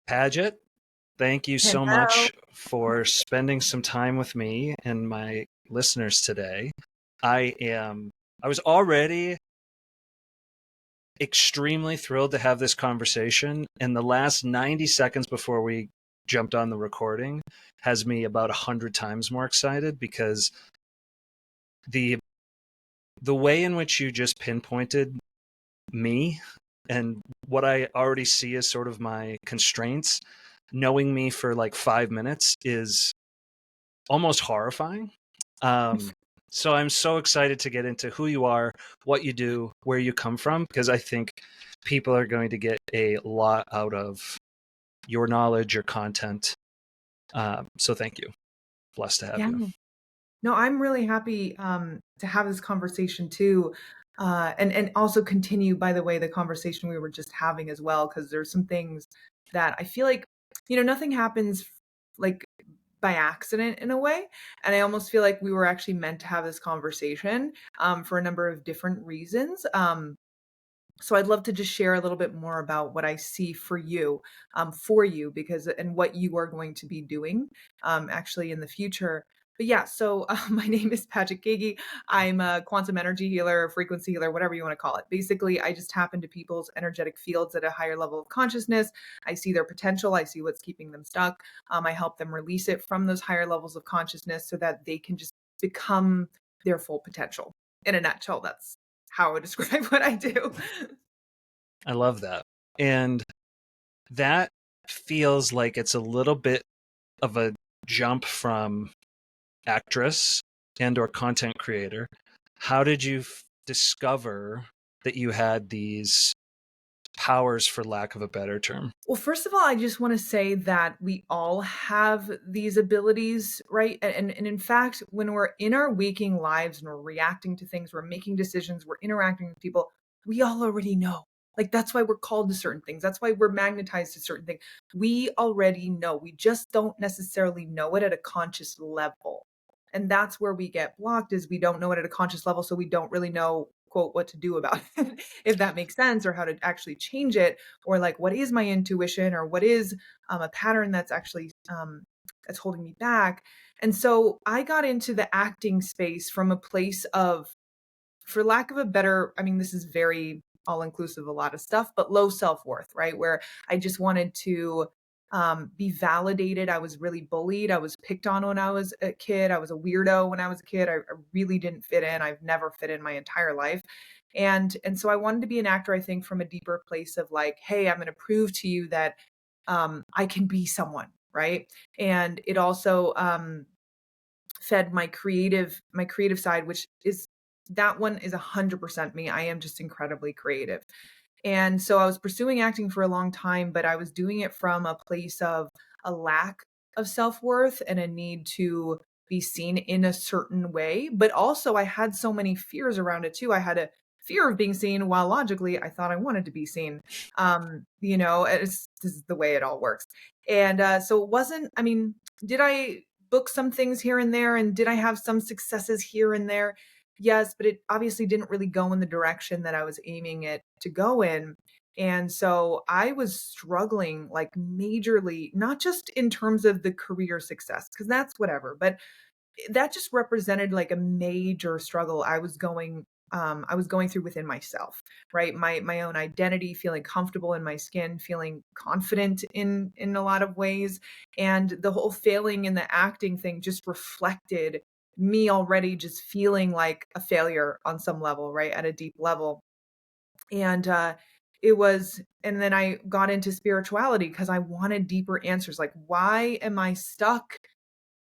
Paget, thank you so Hello. much for spending some time with me and my listeners today. I am I was already extremely thrilled to have this conversation, and the last 90 seconds before we jumped on the recording has me about 100 times more excited because the the way in which you just pinpointed me and what I already see as sort of my constraints, knowing me for like 5 minutes is almost horrifying. Um, so I'm so excited to get into who you are, what you do, where you come from, because I think people are going to get a lot out of your knowledge, your content. So thank you. Blessed to have Yeah. you. No, I'm really happy to have this conversation too. And also continue, by the way, the conversation we were just having as well, because there's some things that I feel like, nothing happens like by accident in a way. And I almost feel like we were actually meant to have this conversation for a number of different reasons. So I'd love to just share a little bit more about what I see for you, because and what you are going to be doing actually in the future. But yeah, so my name is Paget Kagy. I'm a quantum energy healer, frequency healer, whatever you want to call it. Basically, I just tap into people's energetic fields at a higher level of consciousness. I see their potential. I see what's keeping them stuck. I help them release it from those higher levels of consciousness so that they can just become their full potential. In a nutshell, that's how I would describe what I do. I love that. And that feels like it's a little bit of a jump from actress and or content creator. How did you discover that you had these powers, for lack of a better term? Well, first of all, I just want to say that we all have these abilities, right? And in fact, when we're in our waking lives and we're reacting to things, we're making decisions, we're interacting with people, we all already know. Like that's why we're called to certain things. That's why we're magnetized to certain things. We already know. We just don't necessarily know it at a conscious level. And that's where we get blocked is we don't know it at a conscious level, so we don't really know quote what to do about it, if that makes sense, or how to actually change it, or like what is my intuition, or what is a pattern that's actually that's holding me back. And so I got into the acting space from a place of, for lack of a better, I mean, this is very all inclusive, a lot of stuff, but low self-worth, right? Where I just wanted to be validated. I was really bullied. I was picked on when I was a kid. I was a weirdo when I was a kid. I really didn't fit in. I've never fit in my entire life. And so I wanted to be an actor, I think, from a deeper place of like, hey, I'm going to prove to you that I can be someone, right? And it also fed my creative side, which is, that one is 100% me. I am just incredibly creative. And so I was pursuing acting for a long time, but I was doing it from a place of a lack of self-worth and a need to be seen in a certain way. But also I had so many fears around it too. I had a fear of being seen, while logically I thought I wanted to be seen. This is the way it all works. And so it wasn't, I mean, did I book some things here and there, and did I have some successes here and there? Yes, but it obviously didn't really go in the direction that I was aiming it to go in. And so I was struggling like majorly, not just in terms of the career success, because that's whatever, but that just represented like a major struggle I was going through within myself, right? My own identity, feeling comfortable in my skin, feeling confident in a lot of ways. And the whole failing in the acting thing just reflected me already just feeling like a failure on some level, right? At a deep level. And and then I got into spirituality because I wanted deeper answers. Like, why am I stuck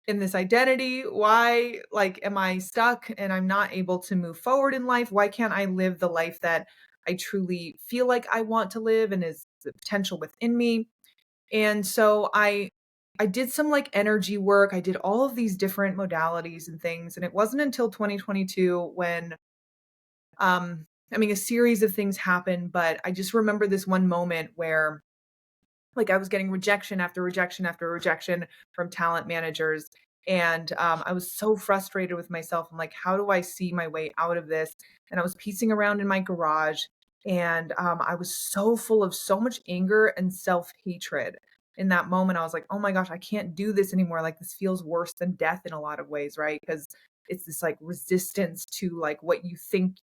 in this identity? Why, like, am I stuck and I'm not able to move forward in life? Why can't I live the life that I truly feel like I want to live and is the potential within me? And so I did some like energy work. I did all of these different modalities and things. And it wasn't until 2022 when I mean, a series of things happened, but I just remember this one moment where like I was getting rejection after rejection after rejection from talent managers. And I was so frustrated with myself. I'm like, how do I see my way out of this? And I was piecing around in my garage, and I was so full of so much anger and self hatred. in that moment, I was like, oh my gosh, I can't do this anymore. Like this feels worse than death in a lot of ways, right? Because it's this like resistance to like what you think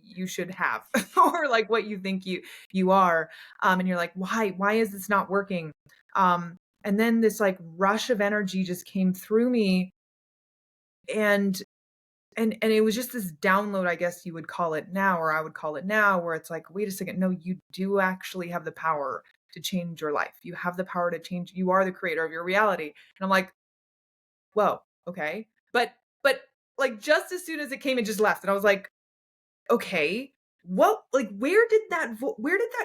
you should have or like what you think you are. And you're like, why is this not working? And then this like rush of energy just came through me, and and it was just this download, I guess you would call it now, or I would call it now, where it's like, wait a second, no, you do actually have the power to change your life. You have the power to change. You are the creator of your reality. And I'm like, whoa, okay. But like just as soon as it came, it just left. And I was like, okay, what, like, where did that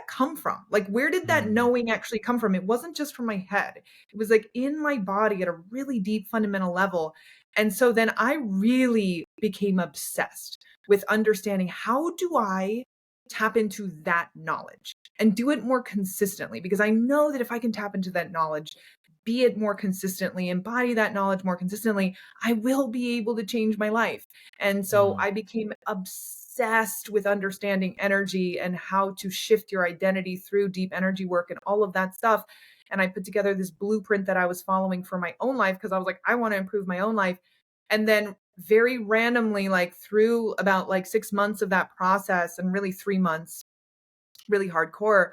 come from? Like, where did that Mm. knowing actually come from? It wasn't just from my head. It was like in my body at a really deep fundamental level. And so then I really became obsessed with understanding, how do I tap into that knowledge and do it more consistently? Because I know that if I can tap into that knowledge, be it more consistently, embody that knowledge more consistently, I will be able to change my life. And so Mm. I became obsessed with understanding energy and how to shift your identity through deep energy work and all of that stuff. And I put together this blueprint that I was following for my own life, because I was like, I want to improve my own life. And then very randomly, like through about like 6 months of that process, and really 3 months, really hardcore,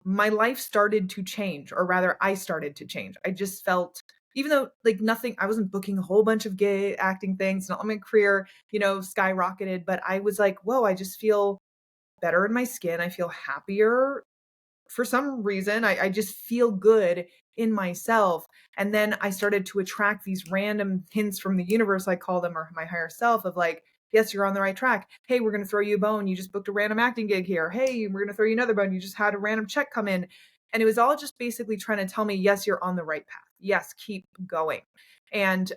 my life started to change, or rather I started to change. I just felt, even though like nothing, I wasn't booking a whole bunch of gay acting things, not my career, skyrocketed, but I was like, whoa, I just feel better in my skin. I feel happier for some reason. I just feel good in myself. And then I started to attract these random hints from the universe, I call them, or my higher self, of like, yes, you're on the right track. Hey, we're going to throw you a bone. You just booked a random acting gig here. Hey, we're going to throw you another bone. You just had a random check come in. And it was all just basically trying to tell me, yes, you're on the right path. Yes, keep going. And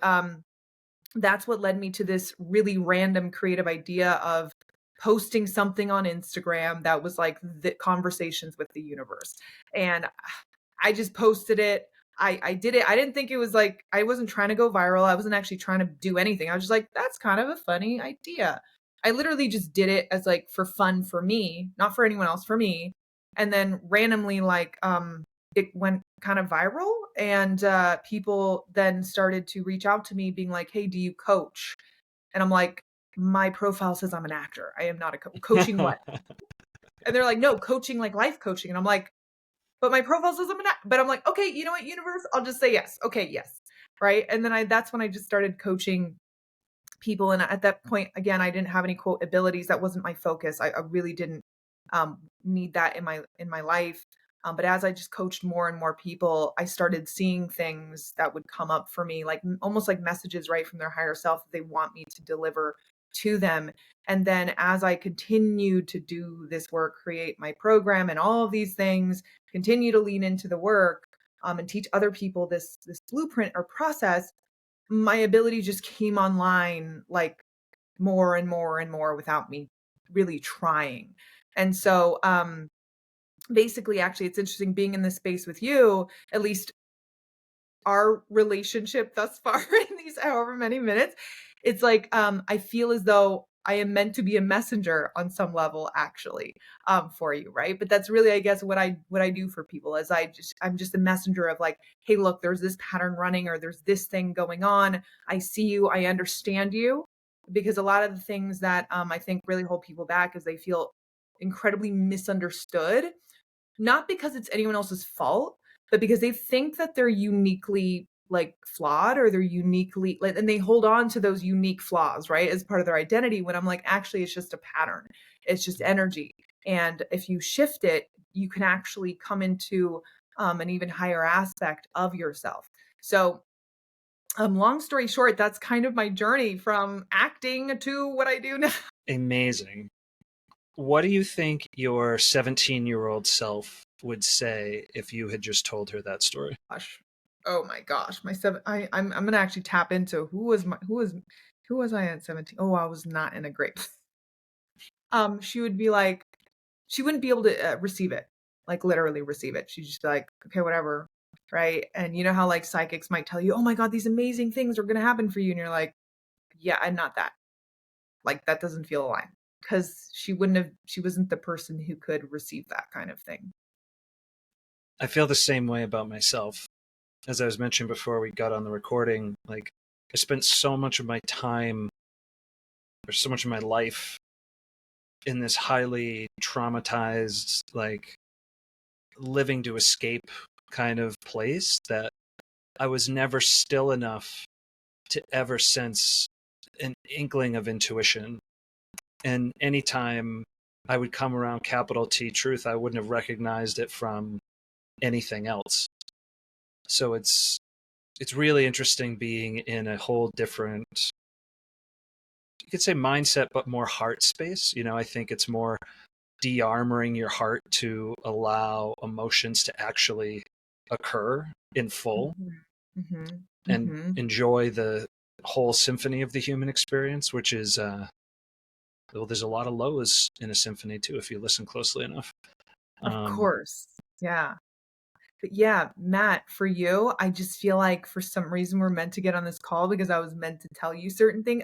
that's what led me to this really random creative idea of posting something on Instagram that was like the conversations with the universe. And I just posted it. I did it. I didn't think it was like, I wasn't trying to go viral. I wasn't actually trying to do anything. I was just like, that's kind of a funny idea. I literally just did it as like for fun for me, not for anyone else, for me. And then randomly, like, it went kind of viral, and people then started to reach out to me being like, hey, do you coach? And I'm like, my profile says I'm an actor. I am not a coaching what? And they're like, no, coaching, like life coaching. And I'm like, but my profile says I'm an actor. But I'm like, okay, you know what, universe? I'll just say yes. Okay, yes. Right. And then that's when I just started coaching people. And at that point, again, I didn't have any quote abilities. That wasn't my focus. I really didn't need that in my life. But as I just coached more and more people, I started seeing things that would come up for me, like almost like messages right from their higher self that they want me to deliver to them. And then as I continued to do this work, create my program and all of these things, continue to lean into the work, and teach other people this blueprint or process, my ability just came online like more and more and more without me really trying. And so basically, actually, it's interesting being in this space with you, at least our relationship thus far in these however many minutes. It's like I feel as though I am meant to be a messenger on some level, actually, for you, right? But that's really, I guess, what I do for people is I'm just a messenger of like, hey, look, there's this pattern running, or there's this thing going on. I see you, I understand you. Because a lot of the things that I think really hold people back is they feel incredibly misunderstood, not because it's anyone else's fault, but because they think that they're uniquely like flawed, or they're uniquely like, and they hold on to those unique flaws, right, as part of their identity, when I'm like, actually, it's just a pattern. It's just energy. And if you shift it, you can actually come into an even higher aspect of yourself. So, long story short, that's kind of my journey from acting to what I do now. Amazing. What do you think your 17-year-old self would say if you had just told her that story? Gosh. Oh my gosh. My seven I'm gonna actually tap into who was I at 17? Oh, I was not in a great she would be like, she wouldn't be able to receive it, like literally receive it. She'd just be like, okay, whatever. Right. And you know how like psychics might tell you, oh my God, these amazing things are gonna happen for you. And you're like, yeah, I'm not that. Like that doesn't feel aligned. Because she wasn't the person who could receive that kind of thing. I feel the same way about myself. As I was mentioning before we got on the recording, like I spent so much of my time or so much of my life in this highly traumatized, like living to escape kind of place that I was never still enough to ever sense an inkling of intuition. And anytime I would come around capital T truth, I wouldn't have recognized it from anything else. So it's really interesting being in a whole different, you could say mindset, but more heart space. I think it's more de-armoring your heart to allow emotions to actually occur in full Mm-hmm. and Mm-hmm. enjoy the whole symphony of the human experience, which is well, there's a lot of lows in a symphony too if you listen closely enough. Of um course. Yeah. But yeah, Matt, for you, I just feel like for some reason we're meant to get on this call because I was meant to tell you certain things.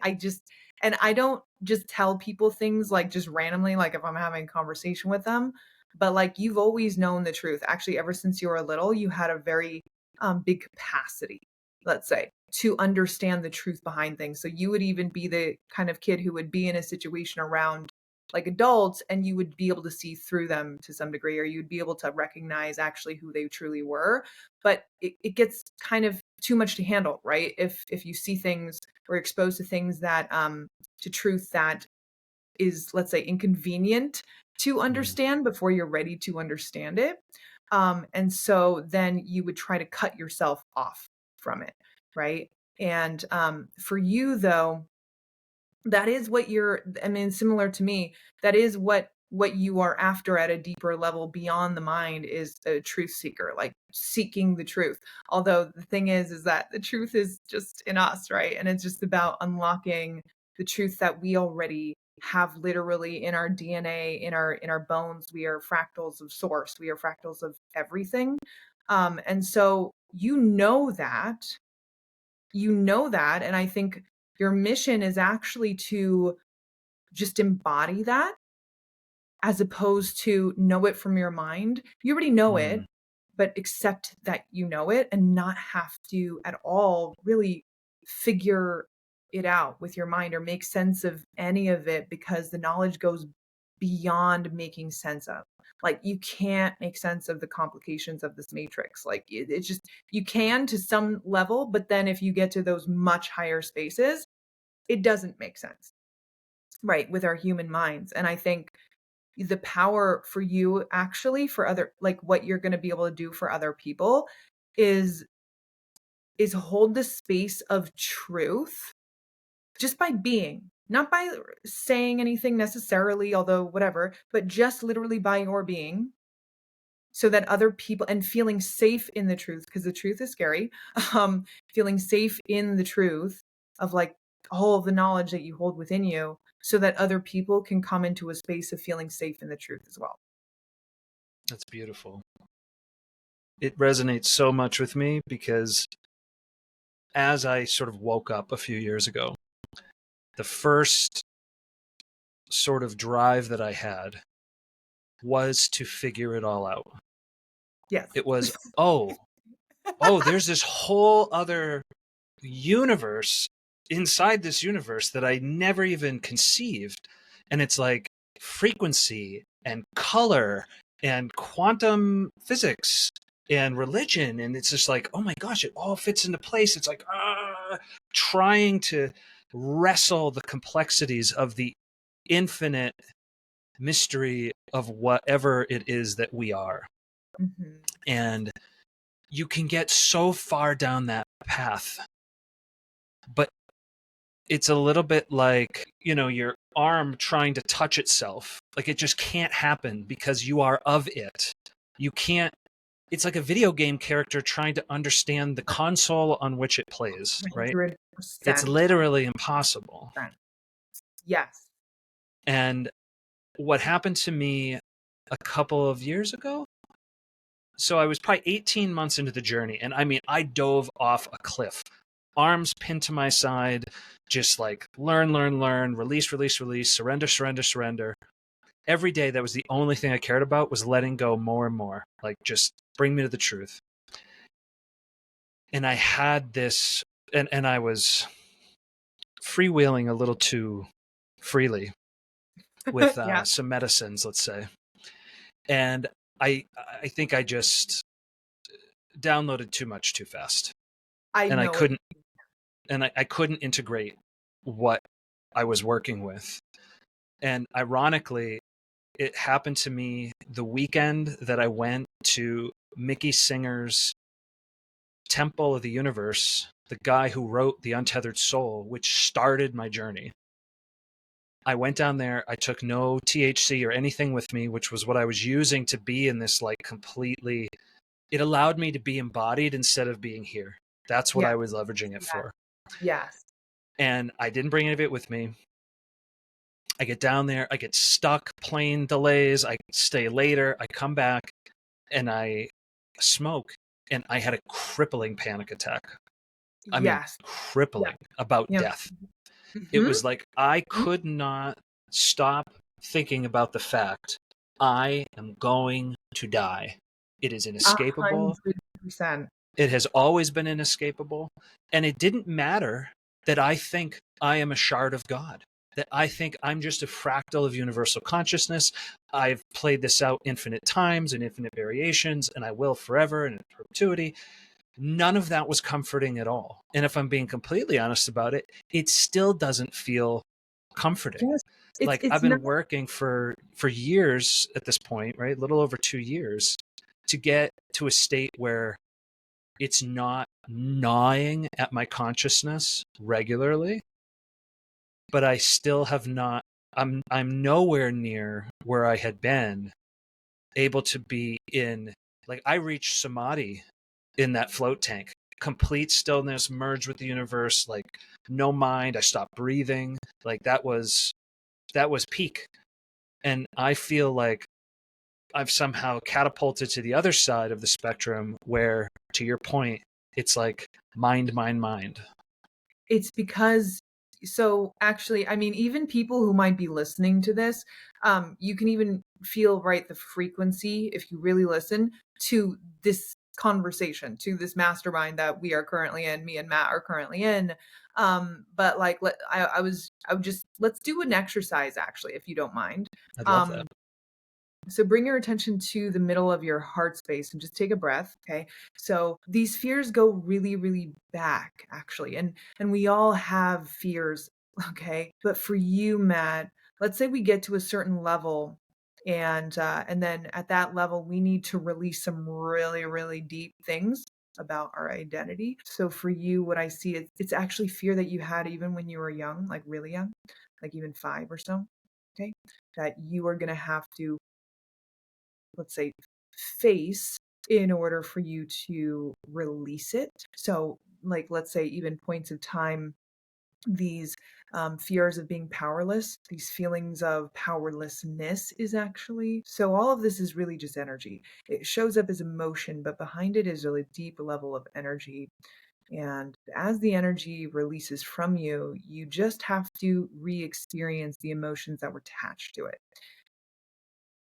And I don't just tell people things like just randomly, like if I'm having a conversation with them, but like you've always known the truth. Actually, ever since you were little, you had a very big capacity, let's say, to understand the truth behind things. So you would even be the kind of kid who would be in a situation around like adults and you would be able to see through them to some degree, or you'd be able to recognize actually who they truly were. But it gets kind of too much to handle, right? If you see things or exposed to things that to truth that is, let's say, inconvenient to mm, understand before you're ready to understand it. And so then you would try to cut yourself off from it, right? And for you though, that is what you're, I mean, similar to me, that is what you are after at a deeper level beyond the mind is a truth seeker, like seeking the truth. Although the thing is that the truth is just in us, right? And it's just about unlocking the truth that we already have literally in our DNA, in our bones. We are fractals of source. We are fractals of everything. And so you know that, and I think your mission is actually to just embody that as opposed to know it from your mind. You already know it, mm, but accept that you know it and not have to at all really figure it out with your mind or make sense of any of it, because the knowledge goes beyond making sense of. Like you can't make sense of the complications of this matrix. Like it's just, you can to some level, but then if you get to those much higher spaces, it doesn't make sense, right, with our human minds. And I think the power for you actually for other, like what you're going to be able to do for other people is hold the space of truth just by being, not by saying anything necessarily, although whatever, but just literally by your being, so that other people, and feeling safe in the truth, because the truth is scary. Feeling safe in the truth of like all of the knowledge that you hold within you, so that other people can come into a space of feeling safe in the truth as well. that's beautiful. It resonates so much with me because as I sort of woke up a few years ago, the first sort of drive that I had was to figure it all out. Yes. It was, oh, there's this whole other universe inside this universe that I never even conceived. And it's like frequency and color and quantum physics and religion. And it's just like, oh my gosh, it all fits into place. It's like, trying to wrestle the complexities of the infinite mystery of whatever it is that we are. Mm-hmm. And you can get so far down that path, but it's a little bit like, your arm trying to touch itself. Like it just can't happen because you are of it. You can't, it's like a video game character trying to understand the console on which it plays, right? It's 100%. literally impossible. Yes. And what happened to me a couple of years ago, so I was probably 18 months into the journey, and I mean, I dove off a cliff, arms pinned to my side, just like learn, learn, learn, release, release, release, surrender, surrender, surrender. Every day, that was the only thing I cared about, was letting go more and more. Like, just bring me to the truth. And I had this, and I was freewheeling a little too freely with Yeah, some medicines, let's say. And I I think I just downloaded too much too fast, I and I know it. couldn't I couldn't integrate what I was working with. And ironically, it happened to me the weekend that I went to Mickey Singer's Temple of the Universe, the guy who wrote The Untethered Soul, which started my journey. I went down there, I took no THC or anything with me, which was what I was using to be in this, like, completely, it allowed me to be embodied instead of being here. That's what Yeah, I was leveraging it yeah, for. yes. And I didn't bring any of it with me. I get down there, I get stuck, plane delays, I stay later, I come back, and I smoke, and I had a crippling panic attack. I mean, Yes. Yeah. crippling, about Yeah. death. It Mm-hmm. was like I could not stop thinking about the fact I am going to die. It is A inescapable. 100%. It has always been inescapable. And it didn't matter that I think I am a shard of God, that I think I'm just a fractal of universal consciousness. I've played this out infinite times and infinite variations, and I will forever and in perpetuity. None of that was comforting at all. And if I'm being completely honest about it, it still doesn't feel comforting. Yes. It's Like, I've it's not been working for years at this point, right? A little over 2 years, to get to a state where it's not gnawing at my consciousness regularly, but I still have not, I'm nowhere near where I had been able to be in, like, I reached samadhi in that float tank. Complete stillness, merged with the universe, like, no mind. I stopped breathing. Like, that was peak. And I feel like I've somehow catapulted to the other side of the spectrum where, to your point, it's like mind, mind, mind. it's because so actually, I mean, even people who might be listening to this, you can even feel right the frequency if you really listen to this conversation, to this mastermind that we are currently in, me and Matt are currently in. But like I would just let's do an exercise actually, if you don't mind. I'd love that. Um, So bring your attention to the middle of your heart space and just take a breath, okay? So these fears go really, really back, actually. And we all have fears, okay? But for you, Matt, let's say we get to a certain level and then at that level we need to release some really, really deep things about our identity. So for you, what I see is it's actually fear that you had even when you were young, like really young, like even 5 or so, okay? That you are going to have to, let's say, face in order for you to release it. So, like, let's say, even points of time, these fears of being powerless, these feelings of powerlessness is actually. So, all of this is really just energy. It shows up as emotion, but behind it is a really deep level of energy. And as the energy releases from you, you just have to re experience the emotions that were attached to it.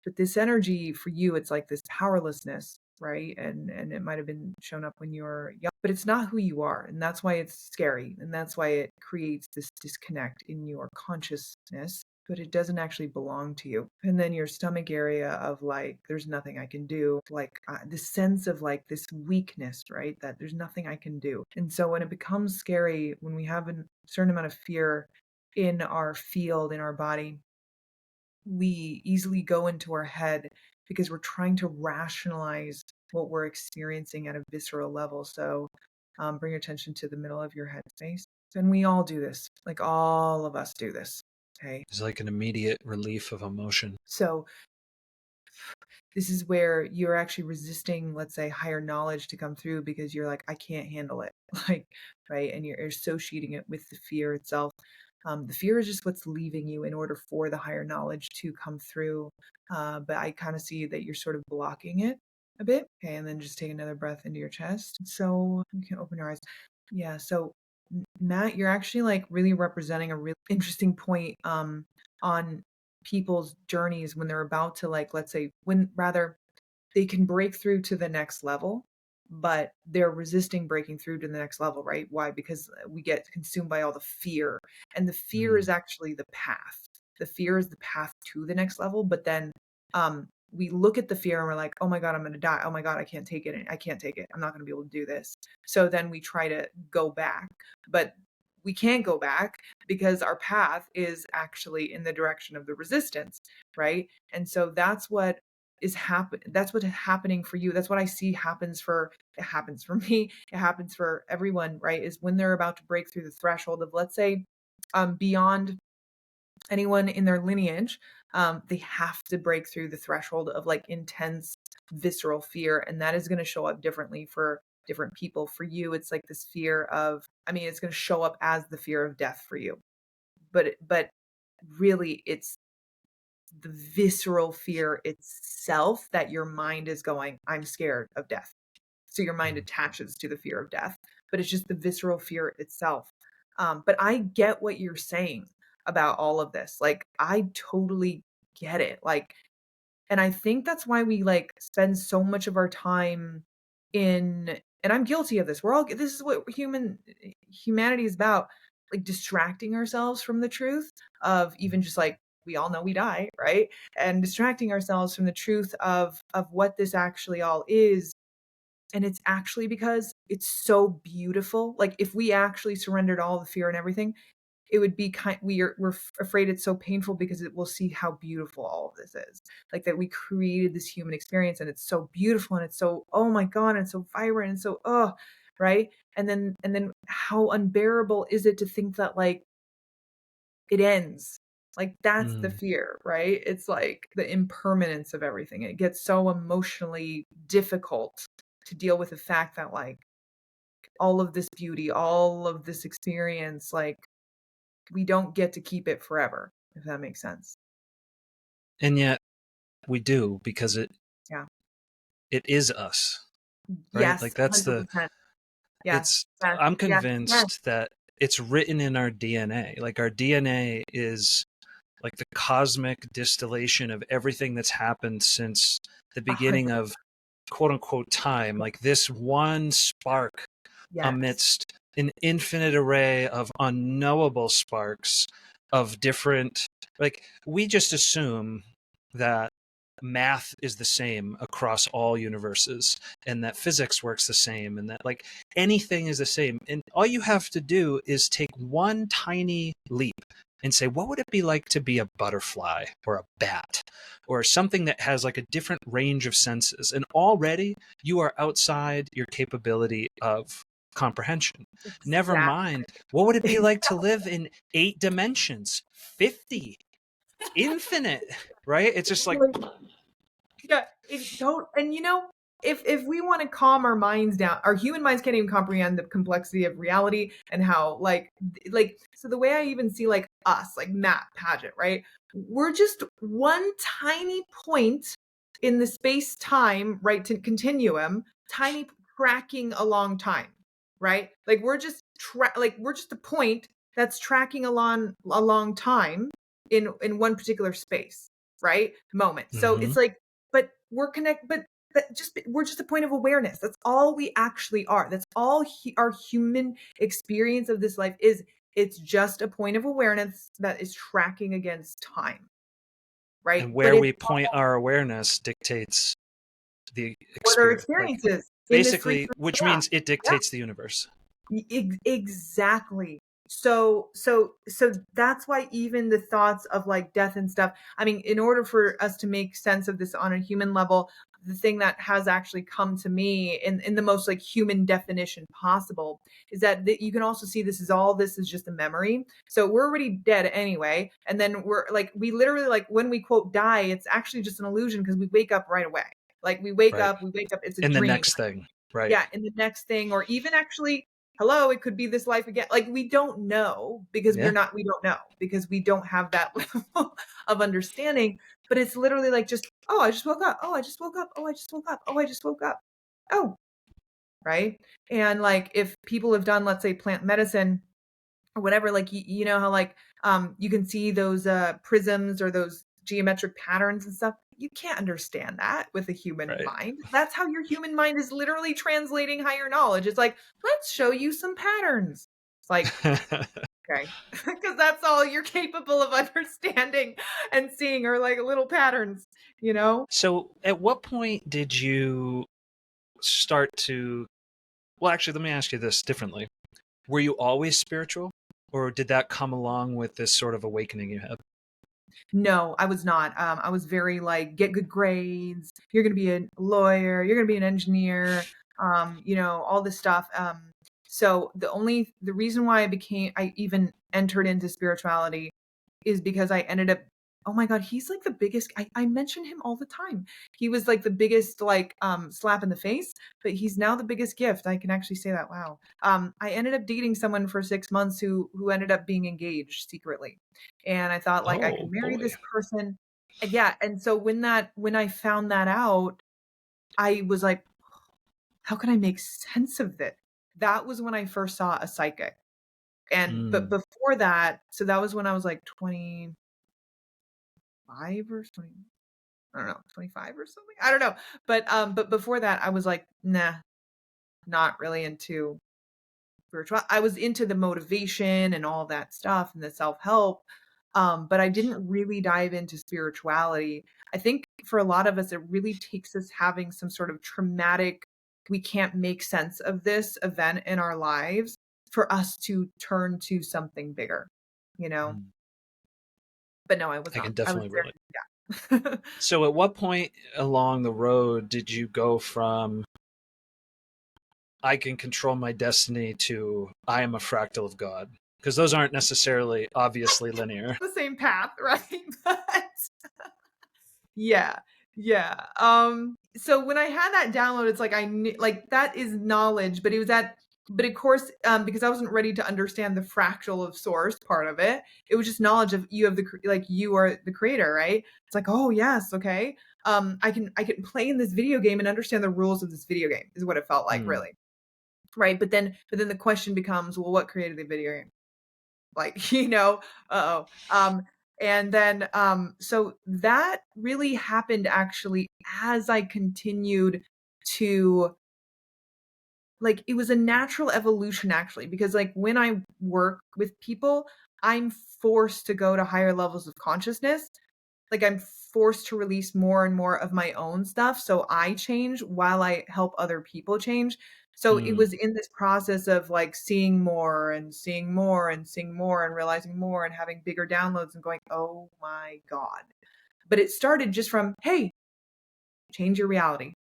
But this energy for you, it's like this powerlessness, right? And it might have been shown up when you were young, but it's not who you are. And that's why it's scary. And that's why it creates this disconnect in your consciousness, but it doesn't actually belong to you. And then your stomach area of like, there's nothing I can do, like this sense of like this weakness, right? That there's nothing I can do. And so when it becomes scary, when we have a certain amount of fear in our field, in our body, we easily go into our head because we're trying to rationalize what we're experiencing at a visceral level. So bring your attention to the middle of your head space. And we all do this, like all of us do this. Okay. It's like an immediate relief of emotion. So this is where you're actually resisting, let's say, higher knowledge to come through because you're like, I can't handle it. Like, right. And you're associating it with the fear itself. The fear is just what's leaving you in order for the higher knowledge to come through. But I kind of see that you're sort of blocking it a bit. Okay. And then just take another breath into your chest. So you can open your eyes. Yeah. So, Matt, you're actually like really representing a really interesting point on people's journeys when they're about to, like, let's say, when rather they can break through to the next level, but they're resisting breaking through to the next level, right? Why? Because we get consumed by all the fear, and the fear Mm. is actually the path. The fear is the path to the next level, but then we look at the fear and we're like, oh my God, I'm going to die. Oh my God, I can't take it. I can't take it. I'm not going to be able to do this. So then we try to go back, but we can't go back because our path is actually in the direction of the resistance, right? And so that's what is that's what is happening for you. That's what I see it happens for me, it happens for everyone, right? Is when they're about to break through the threshold of, let's say, beyond anyone in their lineage, they have to break through the threshold of like intense visceral fear, and that is going to show up differently for different people. For you, it's like this fear of, I mean, it's going to show up as the fear of death for you, but really it's the visceral fear itself that your mind is going, I'm scared of death. So your mind attaches to the fear of death, but it's just the visceral fear itself. But I get what you're saying about all of this. Like, I totally get it. Like, and I think that's why we like spend so much of our time in, and I'm guilty of this. This is what humanity is about, like distracting ourselves from the truth of even just like, we all know we die, right? And distracting ourselves from the truth of what this actually all is. And it's actually because it's so beautiful. Like, if we actually surrendered all the fear and everything, it would be we're afraid it's so painful because it will see how beautiful all of this is. Like, that we created this human experience and it's so beautiful and it's so, oh my God, and it's so vibrant and so, right? And then how unbearable is it to think that like it ends? Like, that's the Mm. fear, right? It's like the impermanence of everything. It gets so emotionally difficult to deal with the fact that like all of this beauty, all of this experience, like we don't get to keep it forever, if that makes sense. And yet we do, because Yeah. it is us, right? Yes, Like that's the 100%. Yeah. it's Yes. I'm Yes. Yes. convinced that it's written in our DNA. Like our DNA is like the cosmic distillation of everything that's happened since the beginning 100%. of quote unquote time. Like this one spark Yes. amidst an infinite array of unknowable sparks of different, like we just assume that math is the same across all universes and that physics works the same and that like anything is the same, and all you have to do is take one tiny leap and say, what would it be like to be a butterfly or a bat or something that has like a different range of senses, and already you are outside your capability of comprehension. Never Exactly. mind, what would it be like to live in 8 dimensions, 50, infinite, right? It's just like, Yeah, it don't, and if we want to calm our minds down, our human minds can't even comprehend the complexity of reality and how so the way I even see like us, like Matt Paget, right? We're just one tiny point in the space time, right, to continuum, tiny tracking along time, right? Like we're just a point that's tracking along time in one particular space, right? Moment. So mm-hmm. it's like, but we're just a point of awareness. That's all we actually are. That's all our human experience of this life is. It's just a point of awareness that is tracking against time, right? And But where it's we point our awareness dictates the what our experience, like experience is in this three. basically, which Yeah. means it Yeah. dictates the universe. Exactly. So that's why even the thoughts of like death and stuff, I mean, in order for us to make sense of this on a human level, the thing that has actually come to me in the most like human definition possible is that you can also see this is just a memory. So we're already dead anyway. And then we literally, like when we quote die, it's actually just an illusion because we wake up right away. Like Right. we wake up, it's a In the dream. next thing. Right. Yeah, in the next thing, or even actually, hello, it could be this life again. Like, we don't know because Yeah. we don't know because we don't have that level of understanding. But it's literally like, just, oh, I just woke up. Oh, I just woke up. Oh, I just woke up. Oh, I just woke up. Oh, right. And like, if people have done, let's say, plant medicine or whatever, like, you know how like you can see those prisms or those geometric patterns and stuff. You can't understand that with a human Right. mind. That's how your human mind is literally translating higher knowledge. It's like, let's show you some patterns. It's like, okay, because that's all you're capable of understanding and seeing are like little patterns, you know? So, at what point did you start to? Well, actually, let me ask you this differently. Were you always spiritual, or did that come along with this sort of awakening you had? No, I was not. I was very like, get good grades. You're going to be a lawyer. You're going to be an engineer. All this stuff. So the reason why I even entered into spirituality is because I ended up, oh my God, he's like the biggest, I mention him all the time. He was like the biggest like slap in the face, but he's now the biggest gift. I can actually say that. Wow. I ended up dating someone for 6 months who ended up being engaged secretly. And I thought like I Oh can marry boy. this person. Yeah. And so when I found that out, I was like, how can I make sense of this? That was when I first saw a psychic. But Mm, before that, so that was when I was like 25 or 20, I don't know, 25 or something. I don't know. But before that I was like, nah, not really into spiritual. I was into the motivation and all that stuff and the self-help. But I didn't really dive into spirituality. I think for a lot of us, it really takes us having some sort of traumatic, we can't make sense of this event in our lives for us to turn to something bigger, you know? mm. But no, I was I not. can I was definitely relate. very, yeah. So, at what point along the road did you go from I can control my destiny to I am a fractal of God? Because those aren't necessarily obviously linear. The same path, right? But yeah. Yeah. So when I had that download, it's like I knew like that is knowledge, but it was that but of course, because I wasn't ready to understand the fractal of source part of it, it was just knowledge of you have like you are the creator, right? It's like, oh yes, okay. I can play in this video game and understand the rules of this video game is what it felt like, Mm, really. Right. But then the question becomes, well, what created the video game? Like, uh-oh. And then so that really happened actually as I continued to like it was a natural evolution actually because like when I work with people, I'm forced to go to higher levels of consciousness. Like I'm forced to release more and more of my own stuff so I change while I help other people change. So it mm, was in this process of like seeing more and seeing more and seeing more and realizing more and having bigger downloads and going, oh my God. But it started just from, hey, change your reality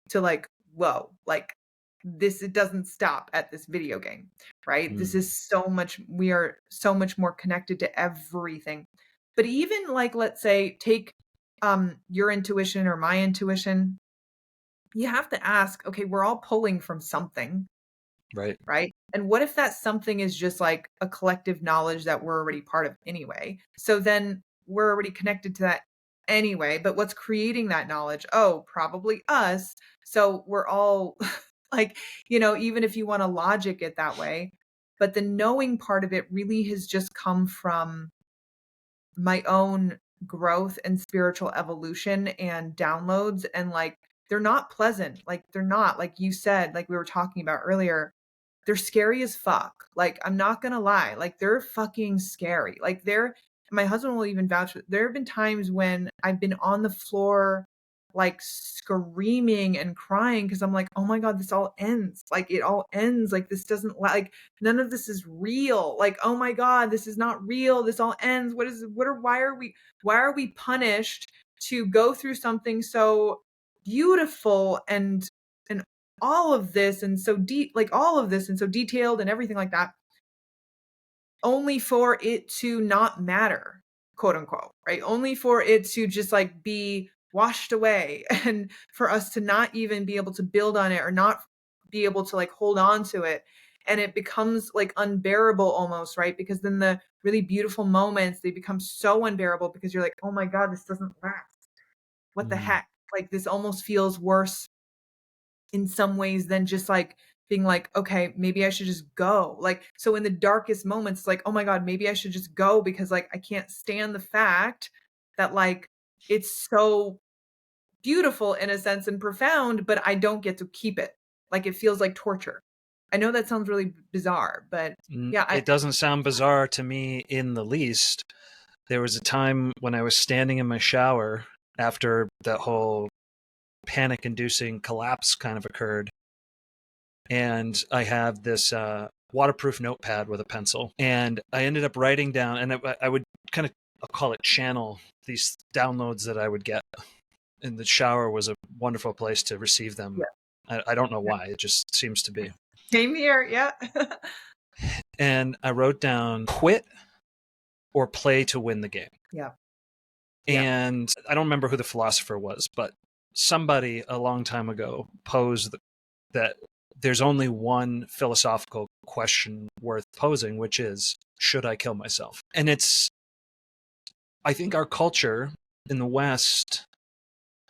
to like, whoa, like this, it doesn't stop at this video game, right? This mm. is so much, we are so much more connected to everything. But even like, let's say, take your intuition or my intuition, you have to ask, okay, we're all pulling from something, Right. right? And what if that something is just like a collective knowledge that we're already part of anyway? So then we're already connected to that anyway. But what's creating that knowledge? Oh, probably us. So we're all like, even if you want to logic it that way. But the knowing part of it really has just come from my own growth and spiritual evolution and downloads. And like, they're not pleasant. Like, they're not, like you said, like we were talking about earlier, they're scary as fuck. Like, I'm not gonna lie. Like, they're fucking scary. Like, my husband will even vouch. There have been times when I've been on the floor, like screaming and crying because I'm like, oh my God, this all ends. Like, it all ends. Like, this doesn't, like, none of this is real. Like, oh my God, this is not real. This all ends. Why are we punished to go through something so beautiful and all of this and so deep, like all of this and so detailed and everything like that, only for it to not matter, quote unquote, right? Only for it to just like be washed away and for us to not even be able to build on it or not be able to like hold on to it. And it becomes like unbearable almost, right? Because then the really beautiful moments, they become so unbearable because you're like, oh my God, this doesn't last. What the Mm, heck? Like this almost feels worse in some ways than just like being like, okay, maybe I should just go. Like, so in the darkest moments, it's like, oh my God, maybe I should just go because like I can't stand the fact that like it's so beautiful in a sense and profound, but I don't get to keep it. Like it feels like torture. I know that sounds really bizarre, but yeah, It doesn't sound bizarre to me in the least. There was a time when I was standing in my shower after that whole panic inducing collapse kind of occurred. And I have this waterproof notepad with a pencil. And I ended up writing down, and I would kind of, I'll call it channel these downloads that I would get. And the shower was a wonderful place to receive them. yeah. I don't know why, it just seems to be. Same here. Yeah. And I wrote down quit or play to win the game. Yeah. Yeah. And I don't remember who the philosopher was, but somebody a long time ago posed that there's only one philosophical question worth posing, which is, should I kill myself? And I think our culture in the West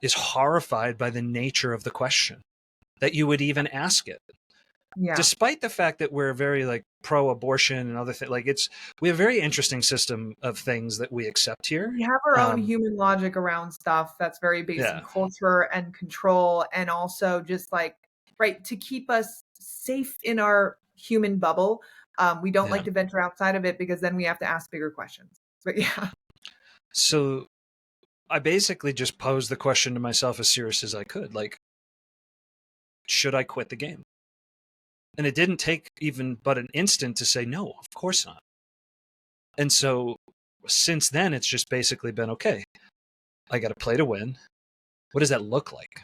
is horrified by the nature of the question, that you would even ask it. Yeah. Despite the fact that we're very like pro-abortion and other things, like we have a very interesting system of things that we accept here. We have our own human logic around stuff that's very based in culture and control, and also just like, right, to keep us safe in our human bubble. We don't like to venture outside of it because then we have to ask bigger questions. But yeah. So I basically just posed the question to myself as serious as I could, like, should I quit the game? And it didn't take even but an instant to say, no, of course not. And so since then, it's just basically been, okay, I got to play to win. What does that look like?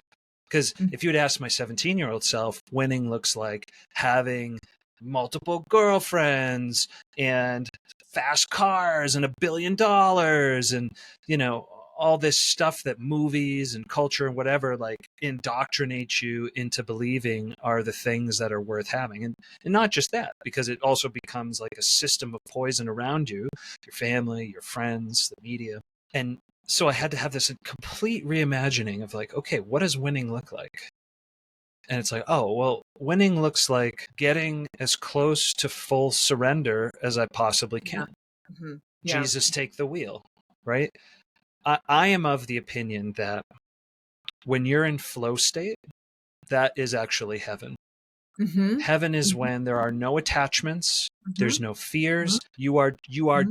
Because if you had asked my 17-year-old self, winning looks like having multiple girlfriends and fast cars and $1 billion and, you know, all this stuff that movies and culture and whatever like indoctrinate you into believing are the things that are worth having. And not just that, because it also becomes like a system of poison around you, your family, your friends, the media. And so I had to have this complete reimagining of like, okay, what does winning look like? And it's like, oh, well, winning looks like getting as close to full surrender as I possibly can. Yeah. Mm-hmm. Yeah. Jesus, take the wheel, right? I am of the opinion that when you're in flow state, that is actually heaven. Mm-hmm. Heaven is when there are no attachments, there's no fears. You are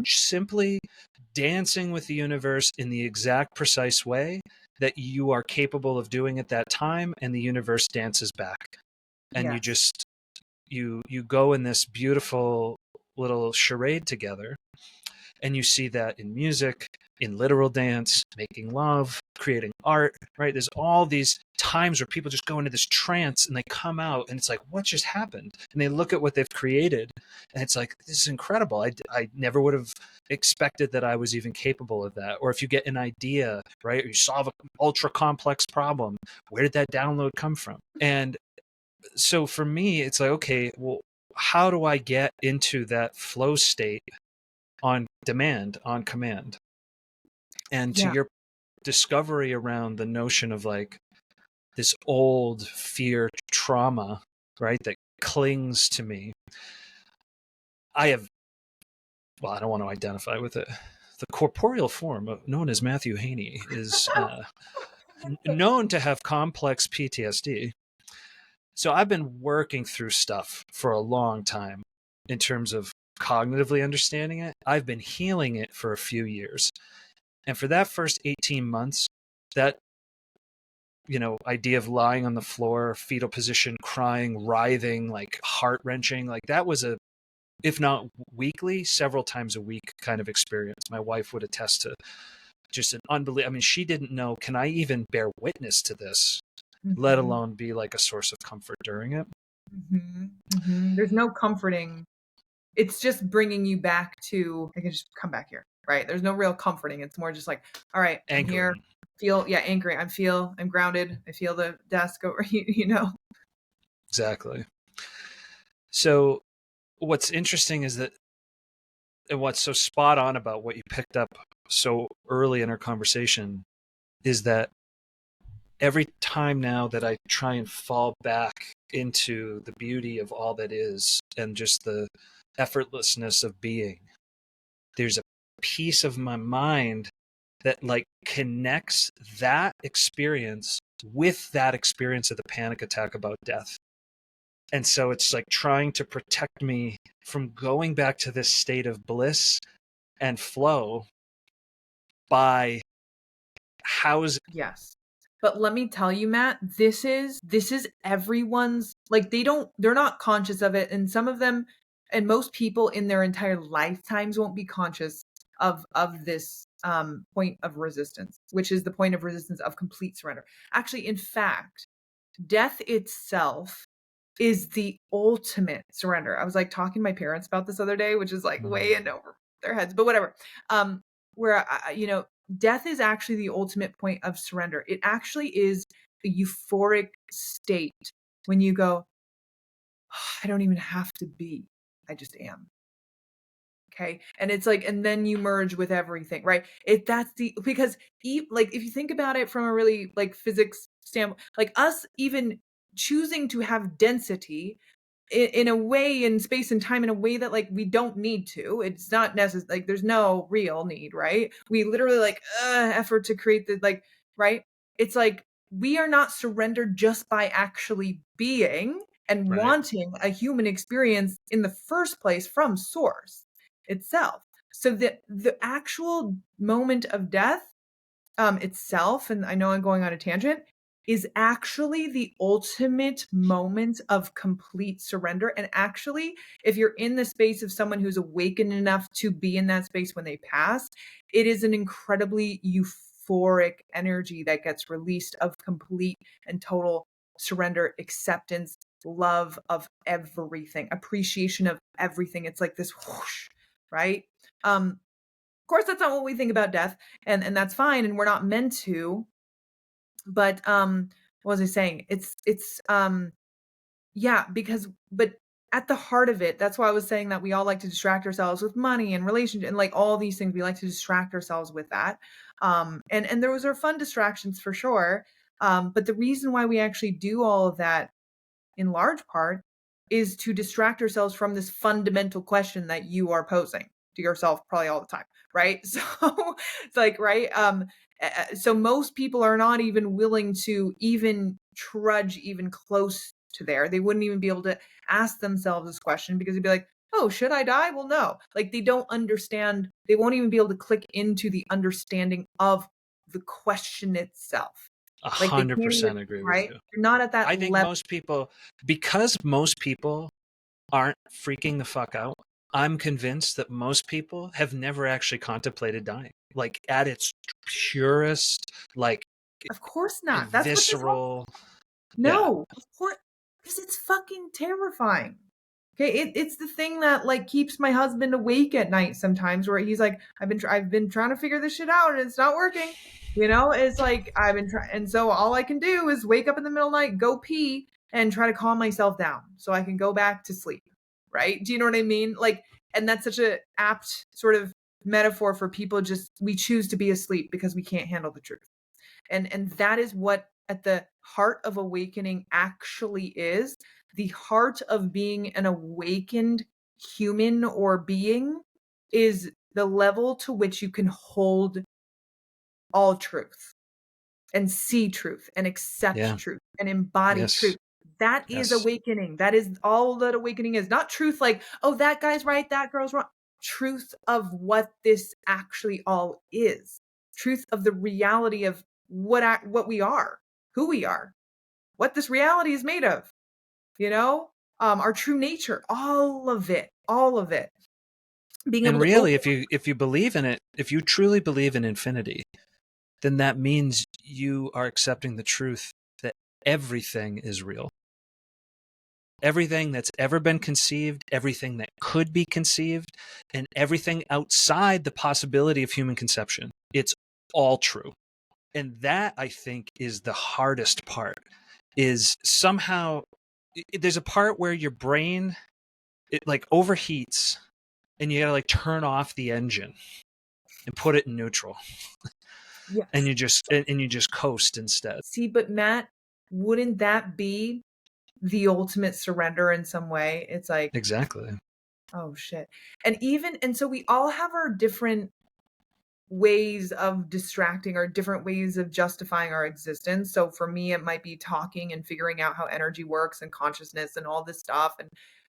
simply dancing with the universe in the exact precise way that you are capable of doing at that time, and the universe dances back. And you just you go in this beautiful little charade together. And you see that in music, in literal dance, making love, creating art, right? There's all these times where people just go into this trance and they come out and it's like, what just happened? And they look at what they've created and it's like, this is incredible. I never would have expected that I was even capable of that. Or if you get an idea, right? Or you solve an ultra complex problem, where did that download come from? And so for me, it's like, okay, well, how do I get into that flow state on demand, on command? And to your discovery around the notion of like this old fear trauma, right, that clings to me, I don't want to identify with it. The corporeal form known as Matthew Haney is known to have complex PTSD. So I've been working through stuff for a long time in terms of cognitively understanding it. I've been healing it for a few years. And for that first 18 months, that, you know, idea of lying on the floor, fetal position, crying, writhing, like heart-wrenching, like that was a, if not weekly, several times a week kind of experience. My wife would attest to just an unbelievable, I mean, she didn't know, can I even bear witness to this, let alone be like a source of comfort during it? There's no comforting. It's just bringing you back to, I can just come back here, right? There's no real comforting. It's more just like, all right, Anchoring. I'm here. Anchoring. I'm grounded. I feel the desk over, you know? Exactly. So what's interesting is that, and what's so spot on about what you picked up so early in our conversation is that every time now that I try and fall back into the beauty of all that is and just the effortlessness of being, there's a piece of my mind that like connects that experience with that experience of the panic attack about death. And so it's like trying to protect me from going back to this state of bliss and flow by housing. Yes. But let me tell you, Matt, this is everyone's, like, they're not conscious of it. And some of them, and most people in their entire lifetimes won't be conscious of this point of resistance, which is the point of resistance of complete surrender. Actually, in fact, death itself is the ultimate surrender. I was like talking to my parents about this other day, which is like way in over their heads, but whatever. Where death is actually the ultimate point of surrender. It actually is a euphoric state when you go, "Oh, I don't even have to be. I just am." Okay. And it's like, and then you merge with everything, right? Because like, if you think about it from a really like physics standpoint, like us even choosing to have density in a way, in space and time, in a way that like we don't need to, it's not necessary, like there's no real need, right? We literally like effort to create the, like, right? It's like we are not surrendered just by actually being and Right. wanting a human experience in the first place from source itself. So the actual moment of death itself, and I know I'm going on a tangent, is actually the ultimate moment of complete surrender. And actually, if you're in the space of someone who's awakened enough to be in that space when they pass, it is an incredibly euphoric energy that gets released of complete and total surrender, acceptance, love of everything, appreciation of everything. It's like this whoosh, right? Of course, that's not what we think about death, and that's fine, and we're not meant to. But what was I saying? Yeah, because but at the heart of it, that's why I was saying that we all like to distract ourselves with money and relationship and like all these things. We like to distract ourselves with that. And those are fun distractions for sure. But the reason why we actually do all of that in large part is to distract ourselves from this fundamental question that you are posing to yourself probably all the time, right? So it's like, right? So most people are not even willing to even trudge even close to there. They wouldn't even be able to ask themselves this question because they'd be like, oh, should I die? Well, no. Like they don't understand. They won't even be able to click into the understanding of the question itself. Like they can't even, 100% agree with right? you. They're not at that I think level. most people, because most people aren't freaking the fuck out, I'm convinced that most people have never actually contemplated dying. Like at its purest, like Of course not. That's what this whole visceral. Yeah. no, of course, because it's fucking terrifying. Okay, it's the thing that like keeps my husband awake at night sometimes, where he's like, I've been trying to figure this shit out and it's not working. You know, it's like I've been trying, and so all I can do is wake up in the middle of the night, go pee, and try to calm myself down so I can go back to sleep. Right? Do you know what I mean? Like, and that's such a apt sort of metaphor for people. Just we choose to be asleep because we can't handle the truth. And that is what at the heart of awakening actually is. The heart of being an awakened human or being is the level to which you can hold all truth and see truth and accept Yeah. truth and embody Yes. truth. That is Yes. awakening. That is all that awakening is. Not truth like, oh, that guy's right, that girl's wrong. Truth of what this actually all is. Truth of the reality of what we are, who we are, what this reality is made of, you know, our true nature, all of it, all of it. Being And able to really, open. if you believe in it, if you truly believe in infinity, then that means you are accepting the truth that everything is real. Everything that's ever been conceived, everything that could be conceived, and everything outside the possibility of human conception. It's all true. And that, I think, is the hardest part, is somehow there's a part where your brain, it like overheats and you gotta like turn off the engine and put it in neutral, and Yes. you just coast instead. See, but Matt, wouldn't that be the ultimate surrender in some way? It's like, Exactly. oh shit. And so we all have our different ways of distracting or different ways of justifying our existence. So for me, it might be talking and figuring out how energy works and consciousness and all this stuff. And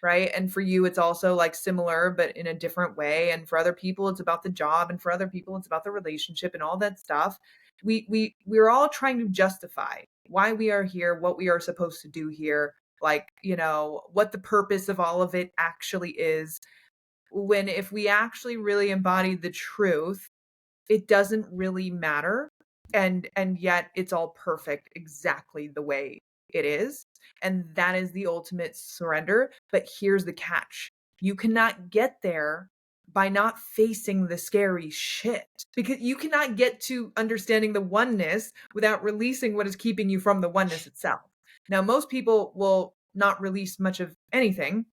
right. And for you, it's also like similar, but in a different way. And for other people, it's about the job. And for other people, it's about the relationship and all that stuff. We're all trying to justify why we are here, what we are supposed to do here, like, you know, what the purpose of all of it actually is. When if we actually really embodied the truth, it doesn't really matter, and yet it's all perfect exactly the way it is, and that is the ultimate surrender. But here's the catch: you cannot get there by not facing the scary shit, because you cannot get to understanding the oneness without releasing what is keeping you from the oneness itself. Now most people will not release much of anything.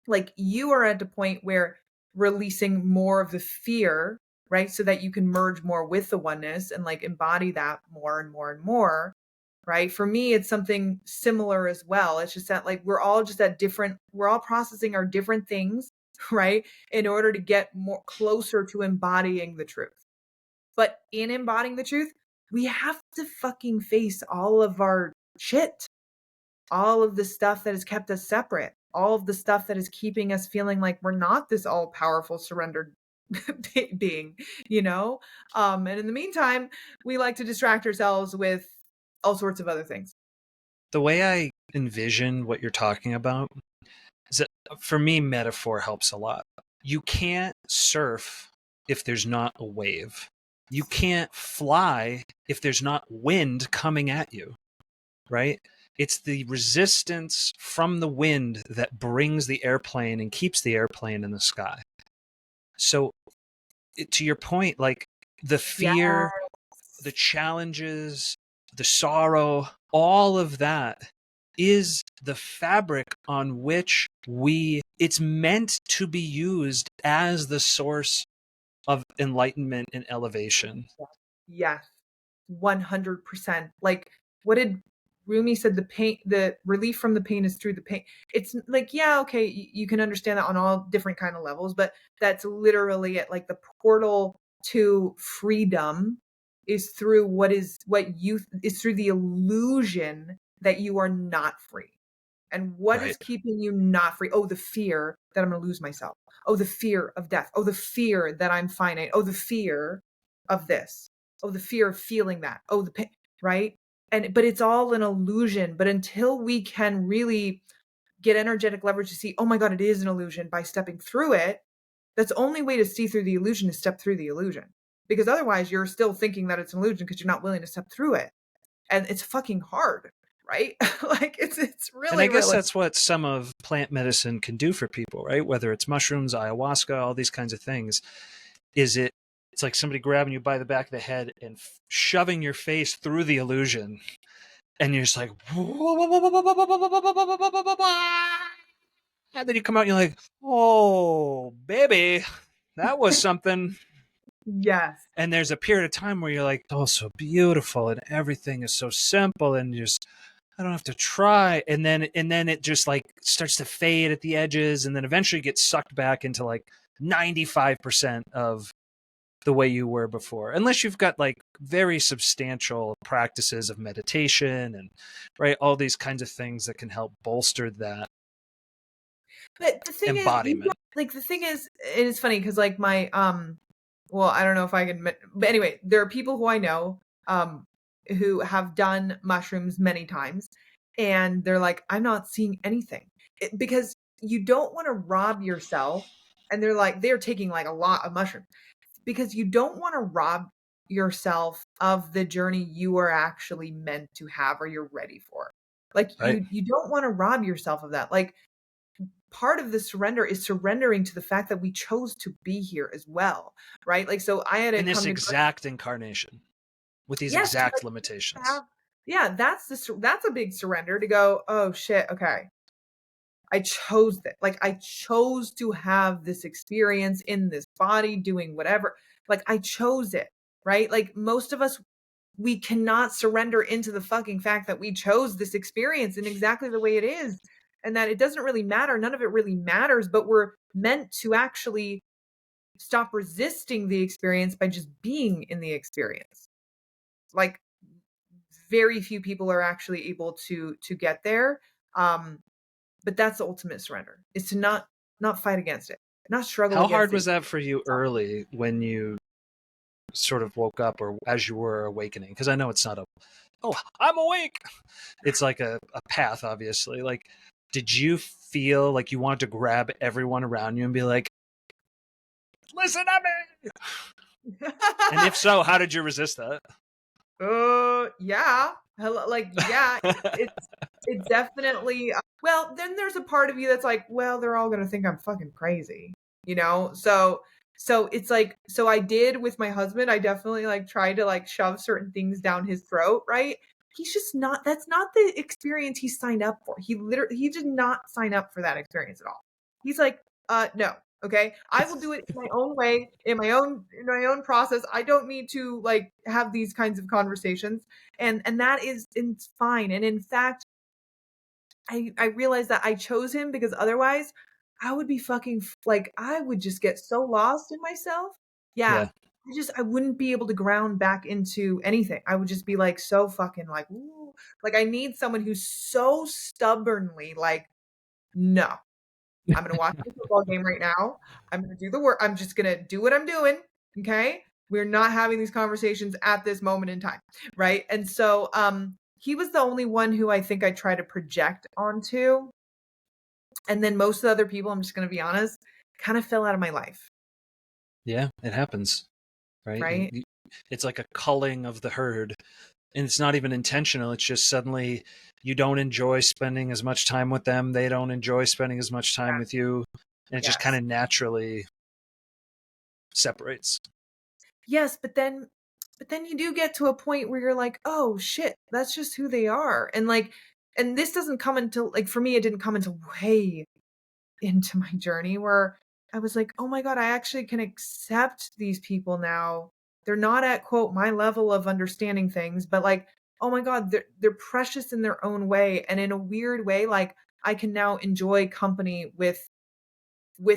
Like, you are at a point where releasing more of the fear, right? So that you can merge more with the oneness and like embody that more and more and more, right? For me, it's something similar as well. It's just that like we're all just at different, we're all processing our different things, right? In order to get more closer to embodying the truth. But in embodying the truth, we have to fucking face all of our shit, all of the stuff that has kept us separate, all of the stuff that is keeping us feeling like we're not this all powerful surrendered being, you know? And in the meantime, we like to distract ourselves with all sorts of other things. The way I envision what you're talking about is that for me, metaphor helps a lot. You can't surf if there's not a wave. You can't fly if there's not wind coming at you, right? It's the resistance from the wind that brings the airplane and keeps the airplane in the sky. So, to your point, like the Yeah. fear, the challenges, the sorrow, all of that is the fabric on which it's meant to be used as the source of enlightenment and elevation. Yes. 100%. Like, what did Rumi said? The pain, the relief from the pain is through the pain. It's like, yeah, okay, you can understand that on all different kind of levels, but that's literally it. Like the portal to freedom is through what is through the illusion that you are not free. And what Right. is keeping you not free? Oh, the fear that I'm going to lose myself. Oh, the fear of death. Oh, the fear that I'm finite. Oh, the fear of this. Oh, the fear of feeling that. Oh, the pain, right? But it's all an illusion. But until we can really get energetic leverage to see, oh my God, it is an illusion by stepping through it, that's the only way to see through the illusion is step through the illusion. Because otherwise you're still thinking that it's an illusion because you're not willing to step through it. And it's fucking hard, right? Like it's And I really, guess really. that's what some of plant medicine can do for people, right? Whether it's mushrooms, ayahuasca, all these kinds of things. It's like somebody grabbing you by the back of the head and shoving your face through the illusion. And you're just like, and then you come out and you're like, oh, baby, that was something. Yes. And there's a period of time where you're like, oh, so beautiful, and everything is so simple, and you just, I don't have to try. And then it just like starts to fade at the edges, and then eventually gets sucked back into like 95% of the way you were before, unless you've got like very substantial practices of meditation and right, all these kinds of things that can help bolster that But the thing is, embodiment. like the thing is, it is funny because like my well, I don't know if I can, but anyway, there are people who I know who have done mushrooms many times, and they're like, I'm not seeing anything. Because you don't want to rob yourself, and they're taking like a lot of mushrooms because you don't want to rob yourself of the journey you are actually meant to have or you're ready for. Like Right. you don't want to rob yourself of that. Like, part of the surrender is surrendering to the fact that we chose to be here as well, right? Like, so I had to In this come to exact incarnation with these yes, to exact like limitations. have, yeah, that's a big surrender to go, oh shit, okay, I chose that. Like, I chose to have this experience in this body doing whatever. Like, I chose it, right? Like, most of us, we cannot surrender into the fucking fact that we chose this experience in exactly the way it is, and that it doesn't really matter. None of it really matters, but we're meant to actually stop resisting the experience by just being in the experience. Like, very few people are actually able to get there. Um, but that's the ultimate surrender, is to not fight against it, not struggle How against hard it. was that for you early when you sort of woke up or as you were awakening? Because I know it's not a, oh, I'm awake. It's like a path, obviously. Like, did you feel like you wanted to grab everyone around you and be like, listen to me? And if so, how did you resist that? Yeah. Hello, like, yeah, it definitely, well, then there's a part of you that's like, well, they're all gonna think I'm fucking crazy, you know? So it's like, so I did with my husband, I definitely like tried to like shove certain things down his throat, right? He's just not, that's not the experience he signed up for. He did not sign up for that experience at all. He's like, no. Okay. I will do it my own way, in my own process. I don't need to like have these kinds of conversations. And that is, it's fine. And in fact, I realized that I chose him because otherwise I would be fucking like, I would just get so lost in myself. Yeah. Yeah. I wouldn't be able to ground back into anything. I would just be like so fucking like, ooh. Like, I need someone who's so stubbornly like, no, I'm gonna watch the football game right now. I'm gonna do the work. I'm just gonna do what I'm doing. Okay. We're not having these conversations at this moment in time. Right. And so he was the only one who I think I try to project onto. And then most of the other people, I'm just gonna be honest, kind of fell out of my life. Yeah, it happens, right? Right. It's like a culling of the herd. And it's not even intentional. It's just suddenly you don't enjoy spending as much time with them. They don't enjoy spending as much time with you. And it just kind Yes. of naturally separates. Yes, but then you do get to a point where you're like, "Oh shit, that's just who they are." And like, and this doesn't come until, like, for me it didn't come until way into my journey where I was like, "Oh my god, I actually can accept these people now. They're not at quote my level of understanding things, but like, oh my god, they're precious in their own way, and in a weird way, like I can now enjoy company with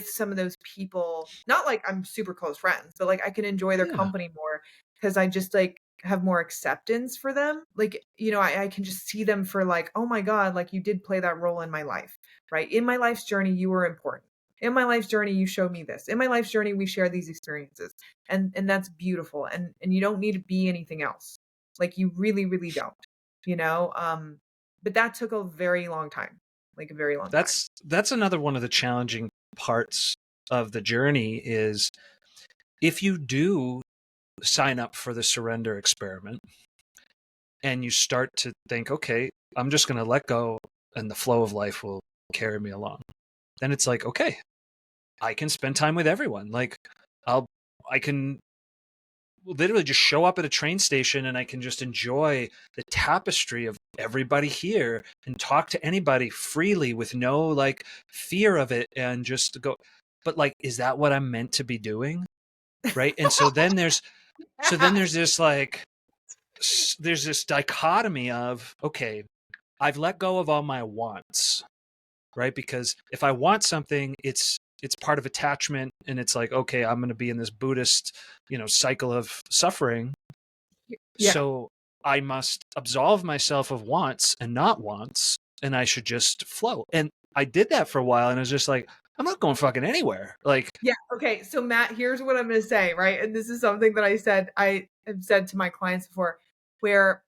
some of those people. Not like I'm super close friends, but like I can enjoy their Yeah. company more because I just like have more acceptance for them. Like, I can just see them for like, oh my God, like you did play that role in my life, right? In my life's journey, you were important. In my life's journey, you showed me this. In my life's journey, we share these experiences. And that's beautiful. And you don't need to be anything else. Like you really, really don't, you know? But that took a very long time. Like a very long time. That's another one of the challenging parts of the journey is if you do sign up for the surrender experiment and you start to think, okay, I'm just going to let go and the flow of life will carry me along. Then it's like, okay, I can spend time with everyone. Like I can literally just show up at a train station and I can just enjoy the tapestry of everybody here and talk to anybody freely with no like fear of it and just go. But like, is that what I'm meant to be doing? Right. And so then there's this like, there's this dichotomy of, okay, I've let go of all my wants, right? Because if I want something, it's part of attachment, and it's like, okay, I'm going to be in this Buddhist, cycle of suffering. Yeah. So I must absolve myself of wants and not wants, and I should just flow. And I did that for a while, and I was just like, I'm not going fucking anywhere. Like, Yeah. Okay. So Matt, here's what I'm going to say, right? And this is something that I have said to my clients before, where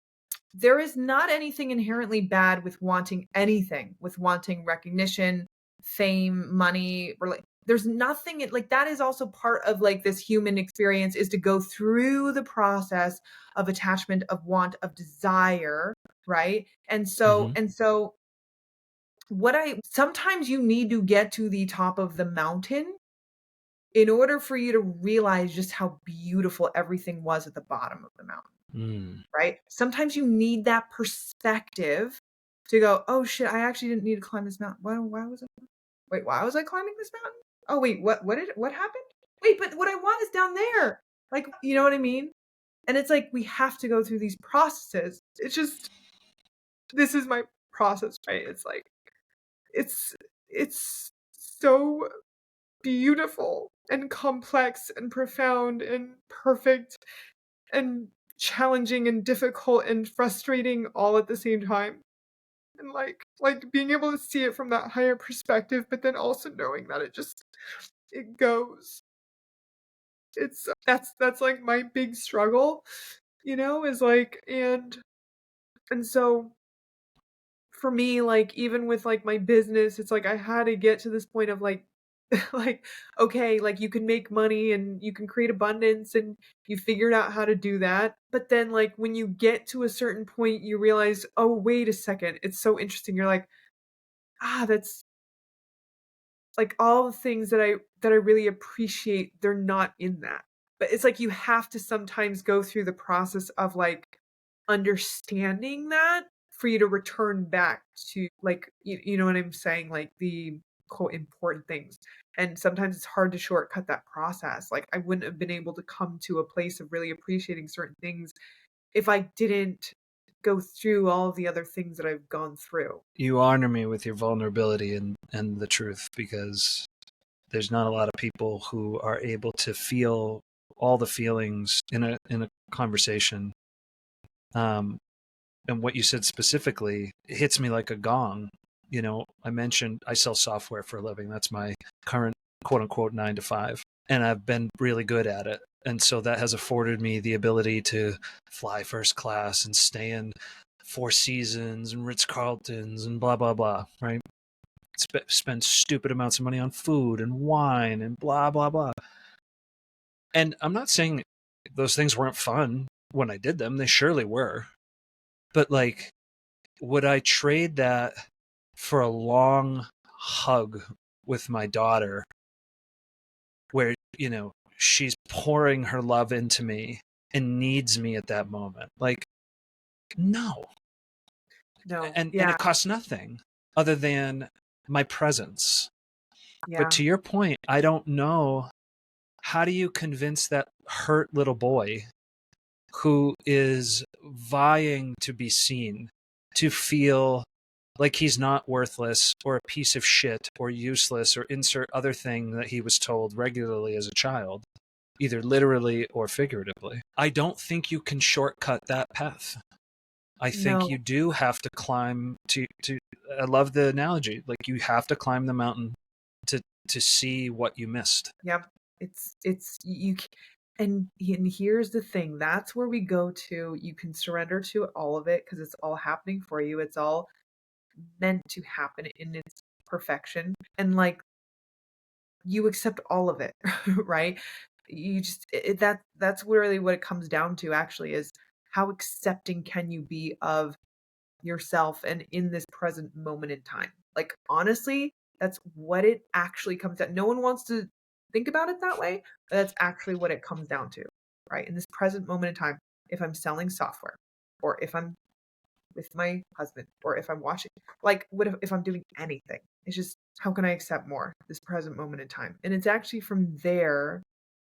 there is not anything inherently bad with wanting anything, with wanting recognition, fame, money, or like there's nothing like that is also part of like this human experience, is to go through the process of attachment, of want, of desire, right? And so mhm. and so what I sometimes you need to get to the top of the mountain in order for you to realize just how beautiful everything was at the bottom of the mountain, Mm. right? Sometimes you need that perspective to go, oh shit, I actually didn't need to climb this mountain. Why was I climbing this mountain? Oh wait, what happened? Wait, but what I want is down there. Like, you know what I mean? And it's like we have to go through these processes. It's just, this is my process, right? It's like it's so beautiful and complex and profound and perfect and challenging and difficult and frustrating all at the same time. And like being able to see it from that higher perspective, but then also knowing that it goes. It's that's like my big struggle, is like and so for me, like even with like my business, it's like I had to get to this point of like like okay, like you can make money and you can create abundance and you figured out how to do that. But then like when you get to a certain point, you realize, oh, wait a second, it's so interesting. You're like, that's like all the things that I really appreciate, they're not in that. But it's like you have to sometimes go through the process of like understanding that for you to return back to like you know what I'm saying, like the quote important things. And sometimes it's hard to shortcut that process. Like I wouldn't have been able to come to a place of really appreciating certain things if I didn't go through all of the other things that I've gone through. You honor me with your vulnerability and the truth, because there's not a lot of people who are able to feel all the feelings in a conversation. And what you said specifically hits me like a gong. I mentioned I sell software for a living. That's my current quote unquote 9 to 5. And I've been really good at it. And so that has afforded me the ability to fly first class and stay in Four Seasons and Ritz Carltons and blah, blah, blah, right? Spend stupid amounts of money on food and wine and blah, blah, blah. And I'm not saying those things weren't fun when I did them. They surely were. But like, would I trade that for a long hug with my daughter where, she's pouring her love into me and needs me at that moment? Like, no. No. And Yeah. it costs nothing other than my presence. But Yeah. to your point, I don't know, how do you convince that hurt little boy who is vying to be seen, to feel like he's not worthless or a piece of shit or useless or insert other thing that he was told regularly as a child, either literally or figuratively? I don't think you can shortcut that path. I think No. you do have to climb to I love the analogy. Like you have to climb the mountain to see what you missed. Yep. It's you and here's the thing. That's where we go to. You can surrender to all of it because it's all happening for you. It's all meant to happen in its perfection. And like you accept all of it, right? You just that's really what it comes down to actually is how accepting can you be of yourself and in this present moment in time. Like honestly, that's what it actually comes down. No one wants to think about it that way, but that's actually what it comes down to, right? In this present moment in time, if I'm selling software or if I'm with my husband or if I'm watching, like what if I'm doing anything? It's just how can I accept more this present moment in time? And it's actually from there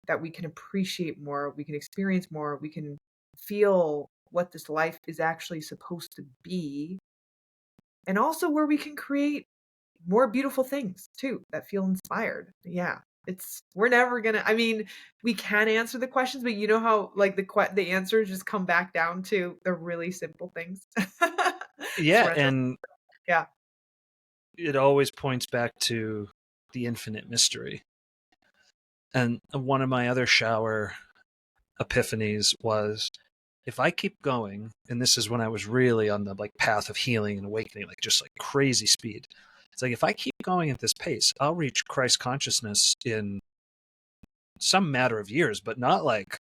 that we can appreciate more, we can experience more, we can feel what this life is actually supposed to be, and also where we can create more beautiful things too that feel inspired. Yeah. We're never gonna, I mean, we can answer the questions, but you know how like the answers just come back down to the really simple things. Yeah, Surrender. and Yeah. it always points back to the infinite mystery. And one of my other shower epiphanies was, if I keep going, and this is when I was really on the like path of healing and awakening, like just like crazy speed. It's like if I keep going at this pace, I'll reach Christ consciousness in some matter of years, but not like,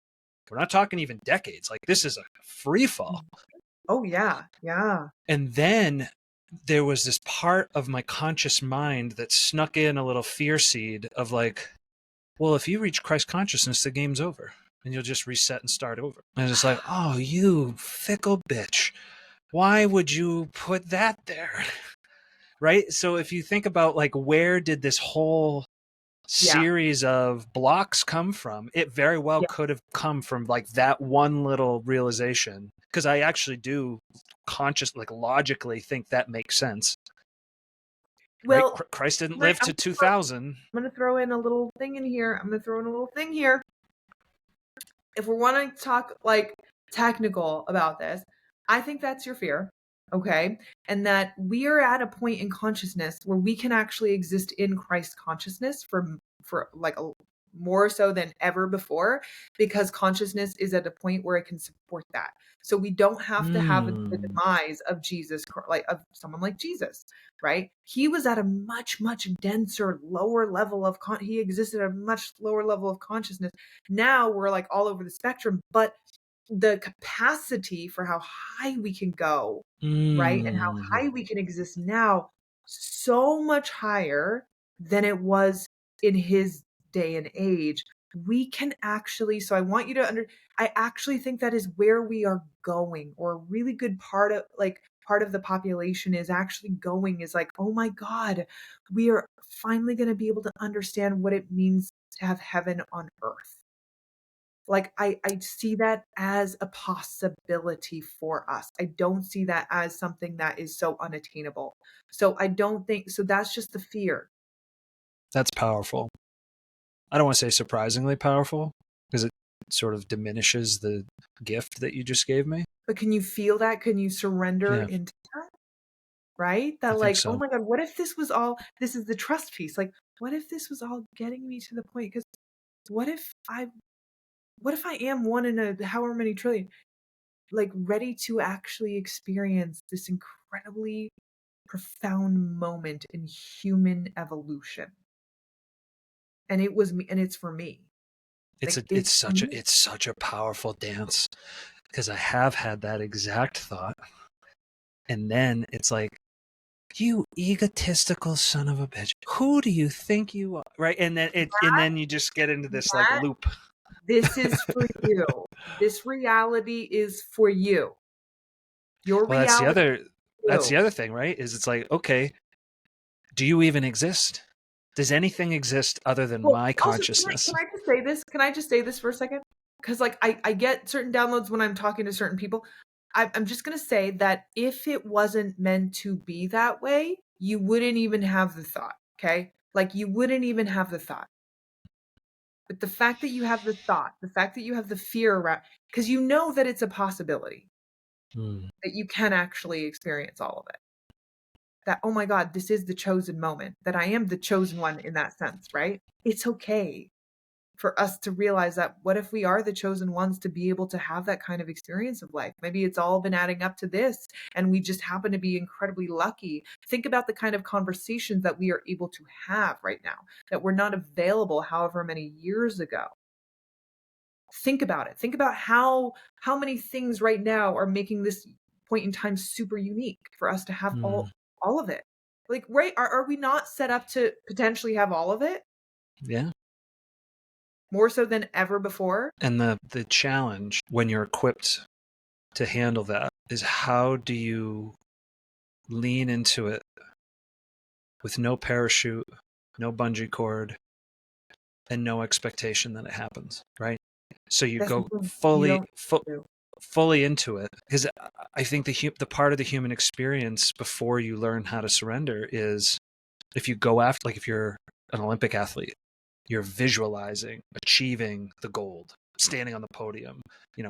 we're not talking even decades. Like this is a free fall. Oh yeah. Yeah. And then there was this part of my conscious mind that snuck in a little fear seed of like, well, if you reach Christ consciousness, the game's over and you'll just reset and start over. And it's like, oh, you fickle bitch. Why would you put that there? Right? So if you think about like, where did this whole Yeah. series of blocks come from? It very well Yeah. could have come from like that one little realization. Because I actually do conscious, like logically think that makes sense. right? Well, Christ didn't right, live to 2000. I'm going to throw in a little thing in here. If we're wanting to talk like technical about this, I think that's your fear. Okay. And that we are at a point in consciousness where we can actually exist in Christ consciousness for like more so than ever before, because consciousness is at a point where it can support that. So we don't have to have the demise of Jesus, like of someone like Jesus, right? He was at a much, much denser, lower level of he existed at a much lower level of consciousness. Now we're like all over the spectrum, but the capacity for how high we can go, right? And how high we can exist now, so much higher than it was in his day and age. We can actually, so I want you to I actually think that is where we are going, or a really good part of the population is actually going, is like, oh my God, we are finally going to be able to understand what it means to have heaven on earth. Like I see that as a possibility for us. I don't see that as something that is so unattainable. So I don't think so. That's just the fear. That's powerful. I don't want to say surprisingly powerful, because it sort of diminishes the gift that you just gave me. But can you feel that? Can you surrender Yeah, into that? Right? I That think like, oh so. my God, what if this was all, this is the trust piece. Like, what if this was all getting me to the point? Because what if I, what if I am one in a however many trillion, like ready to actually experience this incredibly profound moment in human evolution? And it was me, and it's for me. Like it's for me. It's such a powerful dance, because I have had that exact thought, and then it's like, you egotistical son of a bitch, who do you think you are, right? And then you just get into this like Matt, loop. this is for you. This reality is for you. Your Well, reality is that's you. the other thing, right? Is it's like, okay, do you even exist? Does anything exist other than Well, my also, consciousness? can I just say this? Can I just say this for a second? Because like I get certain downloads when I'm talking to certain people. I'm just gonna say that if it wasn't meant to be that way, you wouldn't even have the thought. Okay, like you wouldn't even have the thought. But the fact that you have the thought, the fact that you have the fear around, because you know that it's a possibility Hmm. that you can actually experience all of it. That, oh my God, this is the chosen moment, that I am the chosen one in that sense, right? It's okay for us to realize that what if we are the chosen ones to be able to have that kind of experience of life? Maybe it's all been adding up to this, and we just happen to be incredibly lucky. Think about the kind of conversations that we are able to have right now that were not available however many years ago. Think about it. Think about how many things right now are making this point in time super unique for us to have Hmm. all of it. Like, right, are we not set up to potentially have all of it Yeah. more so than ever before? And the challenge when you're equipped to handle that is, how do you lean into it with no parachute, no bungee cord, and no expectation that it happens, right? So you That's go something you don't do. fully into it, because I think the part of the human experience before you learn how to surrender is, if you go after, like if you're an Olympic athlete, you're visualizing achieving the gold, standing on the podium,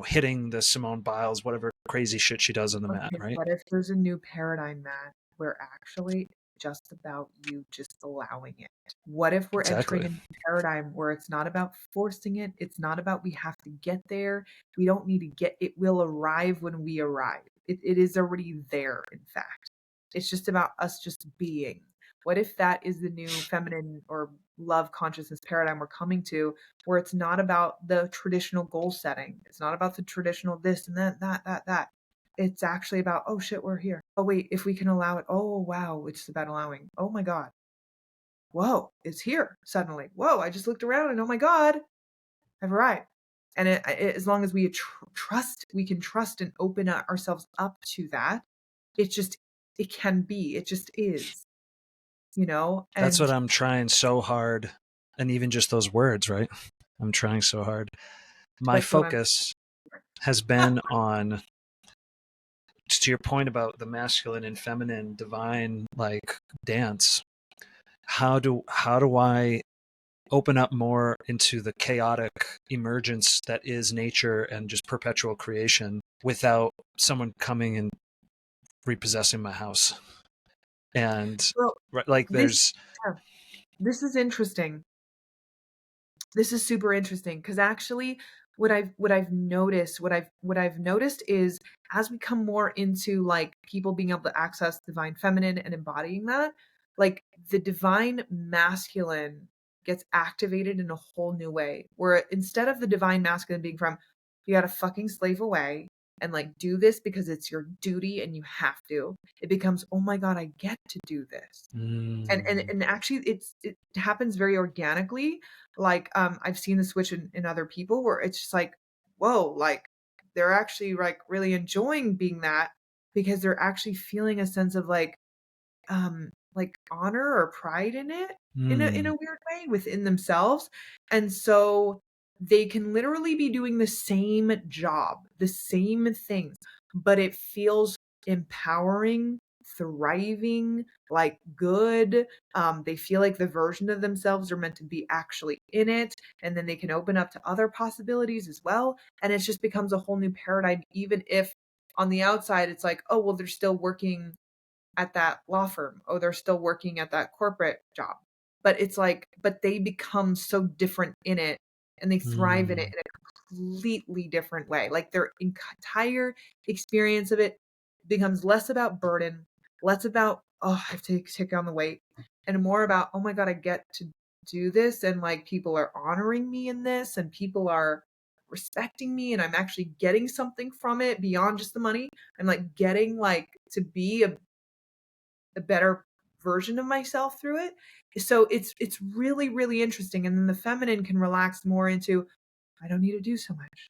hitting the Simone Biles, whatever crazy shit she does on the mat, Okay, right? what if there's a new paradigm, Matt, where actually just about you just allowing it? What if we're entering Exactly. a new paradigm where it's not about forcing it? It's not about we have to get there. We don't need to get it, will arrive when we arrive. It is already there, in fact. It's just about us just being. What if that is the new feminine or love consciousness paradigm we're coming to, where it's not about the traditional goal setting? It's not about the traditional this and that. It's actually about, oh shit, we're here. Oh wait, if we can allow it. Oh wow, it's about allowing. Oh my God. Whoa, it's here suddenly. Whoa, I just looked around and oh my God, I've arrived. And as long as we trust, we can trust and open ourselves up to that. It just, it can be, it just is, That's what and I'm trying so hard. And even just those words, right? I'm trying so hard. My that's what I'm. focus has been on, to your point about the masculine and feminine divine like dance. how do I open up more into the chaotic emergence that is nature and just perpetual creation without someone coming and repossessing my house. And Well, like this there's yeah, this is interesting. This is super interesting because actually what I've noticed is as we come more into like people being able to access divine feminine and embodying that, like the divine masculine gets activated in a whole new way. Where instead of the divine masculine being from you gotta fucking slave away and like do this because it's your duty and you have to, it becomes, oh my God, I get to do this. And actually it happens very organically. Like I've seen the switch in other people where it's just like, whoa, like they're actually like really enjoying being that because they're actually feeling a sense of like honor or pride in it in a weird way within themselves. And so they can literally be doing the same job, the same things, but it feels empowering, thriving, like good. They feel like the version of themselves are meant to be actually in it, and then they can open up to other possibilities as well. And it just becomes a whole new paradigm, even if on the outside it's like, oh, well, they're still working at that law firm. Oh, they're still working at that corporate job. But it's like, but they become so different in it and they thrive in it mm, in a completely different way. Like their entire experience of it becomes less about burden, less about, oh, I have to take on the weight, and more about, oh my God, I get to do this. And like people are honoring me in this and people are respecting me and I'm actually getting something from it beyond just the money. I'm like getting like to be a better version of myself through it. So it's really really interesting. And then the feminine can relax more into, I don't need to do so much.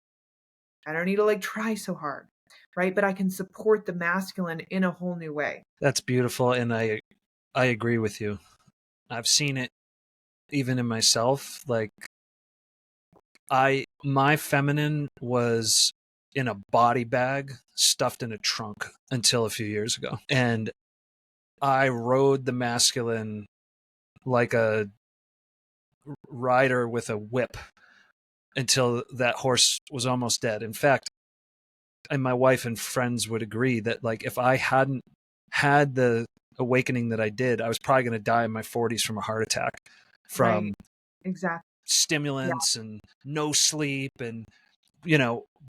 I don't need to like try so hard, right? But I can support the masculine in a whole new way. that's beautiful, and I agree with you. I've seen it even in myself. Like my feminine was in a body bag stuffed in a trunk until a few years ago. And I rode the masculine like a rider with a whip until that horse was almost dead. In fact, and my wife and friends would agree that like if I hadn't had the awakening that I did, I was probably going to die in my 40s from a heart attack from Right. Exactly. Yeah. stimulants and no sleep and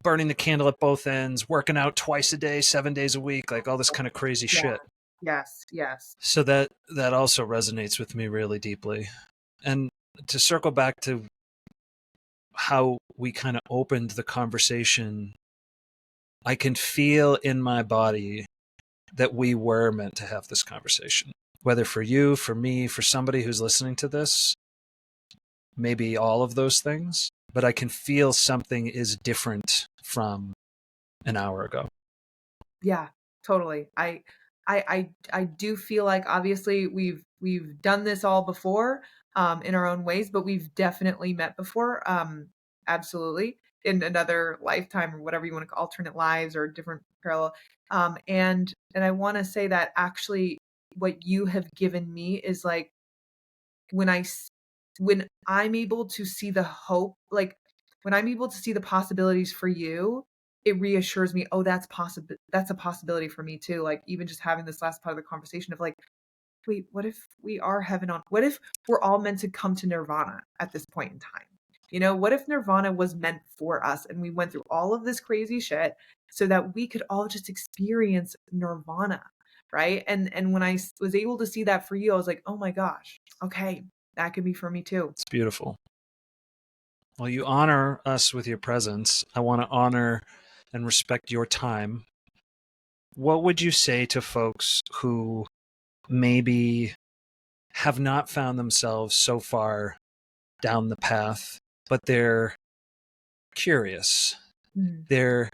burning the candle at both ends, working out twice a day, 7 days a week, like all this kind of crazy Yeah. shit. Yes. Yes. So that also resonates with me really deeply. And to circle back to how we kind of opened the conversation, I can feel in my body that we were meant to have this conversation. Whether for you, for me, for somebody who's listening to this, maybe all of those things, but I can feel something is different from an hour ago. Yeah, totally. I do feel like obviously we've done this all before in our own ways, but we've definitely met before. Absolutely. In another lifetime or whatever you want to call alternate lives or different parallel. And I want to say that actually what you have given me is like when when I'm able to see the hope, like when I'm able to see the possibilities for you, it reassures me, oh, that's a possibility for me too. Like even just having this last part of the conversation of like, wait, what if we are heaven on what if we're all meant to come to nirvana at this point in time? What if nirvana was meant for us and we went through all of this crazy shit so that we could all just experience nirvana, right? And when was able to see that for you, I was like, oh my gosh, okay, that could be for me too. It's beautiful. Well, you honor us with your presence. I want to honor and respect your time. What would you say to folks who maybe have not found themselves so far down the path, but they're curious? Mm. They're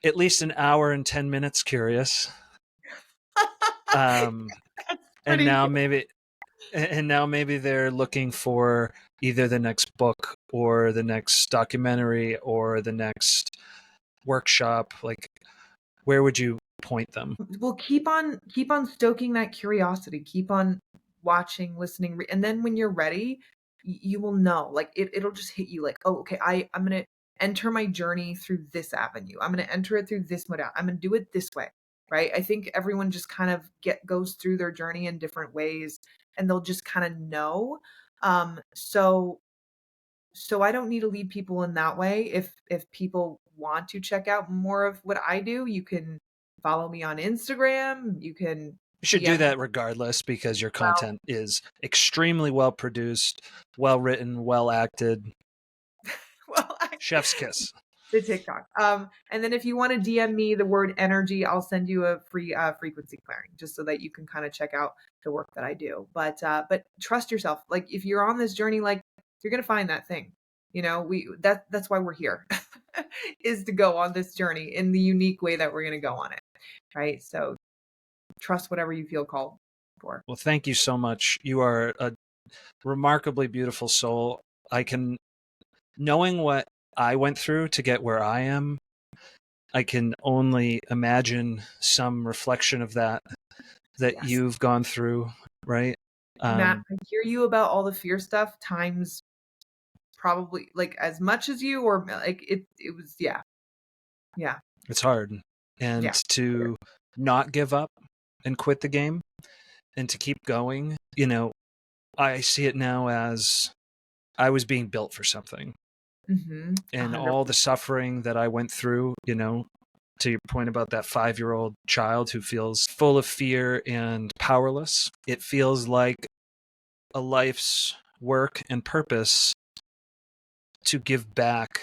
at least an hour and 10 minutes curious. Um, That's and pretty. now maybe they're looking for either the next book or the next documentary or the next workshop. Like, where would you point them? Well, keep on stoking that curiosity. Keep on watching, listening, and then when you're ready, you will know. Like it'll just hit you like, oh, okay, I'm gonna enter my journey through this avenue. I'm gonna enter it through this modality. I'm gonna do it this way. Right. I think everyone just kind of goes through their journey in different ways and they'll just kind of know. So I don't need to lead people in that way. If people want to check out more of what I do, you can follow me on Instagram. You can You should do DM me. that regardless because your Well, content is extremely well produced, well written, well acted. well, Chef's kiss. the TikTok. And then if you want to DM me the word energy, I'll send you a free frequency clearing just so that you can kind of check out the work that I do. But trust yourself. Like if you're on this journey, like you're gonna find that thing. You know, that's why we're here, is to go on this journey in the unique way that we're gonna go on it. Right. So trust whatever you feel called for. Well, thank you so much. You are a remarkably beautiful soul. I can, knowing what I went through to get where I am, I can only imagine some reflection of that Yes. you've gone through, right? Matt, I hear you about all the fear stuff times probably like as much as you, or like it was, yeah. Yeah. It's hard. And Yeah. to not give up and quit the game and to keep going, you know, I see it now as I was being built for something. Mm-hmm. And 100. all the suffering that I went through, you know, to your point about that 5-year-old child who feels full of fear and powerless, it feels like a life's work and purpose to give back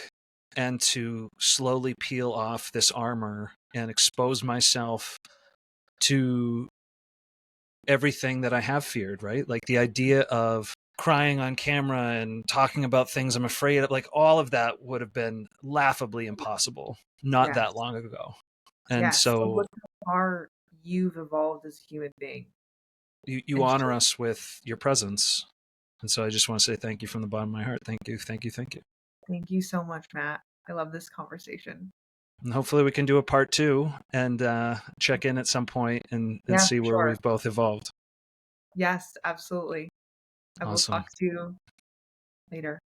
and to slowly peel off this armor and expose myself to everything that I have feared, right? Like the idea of crying on camera and talking about things I'm afraid of, like all of that would have been laughably impossible not Yes. that long ago. And Yes. So so look how far you've evolved as a human being. you And honor show. us with your presence. And so I just want to say thank you from the bottom of my heart. Thank you, thank you, thank you. Thank you so much, Matt. I love this conversation. And hopefully we can do a part 2 and check in at some point and Yeah, see for where sure. we've both evolved. Yes, absolutely. I will Awesome. talk to you later.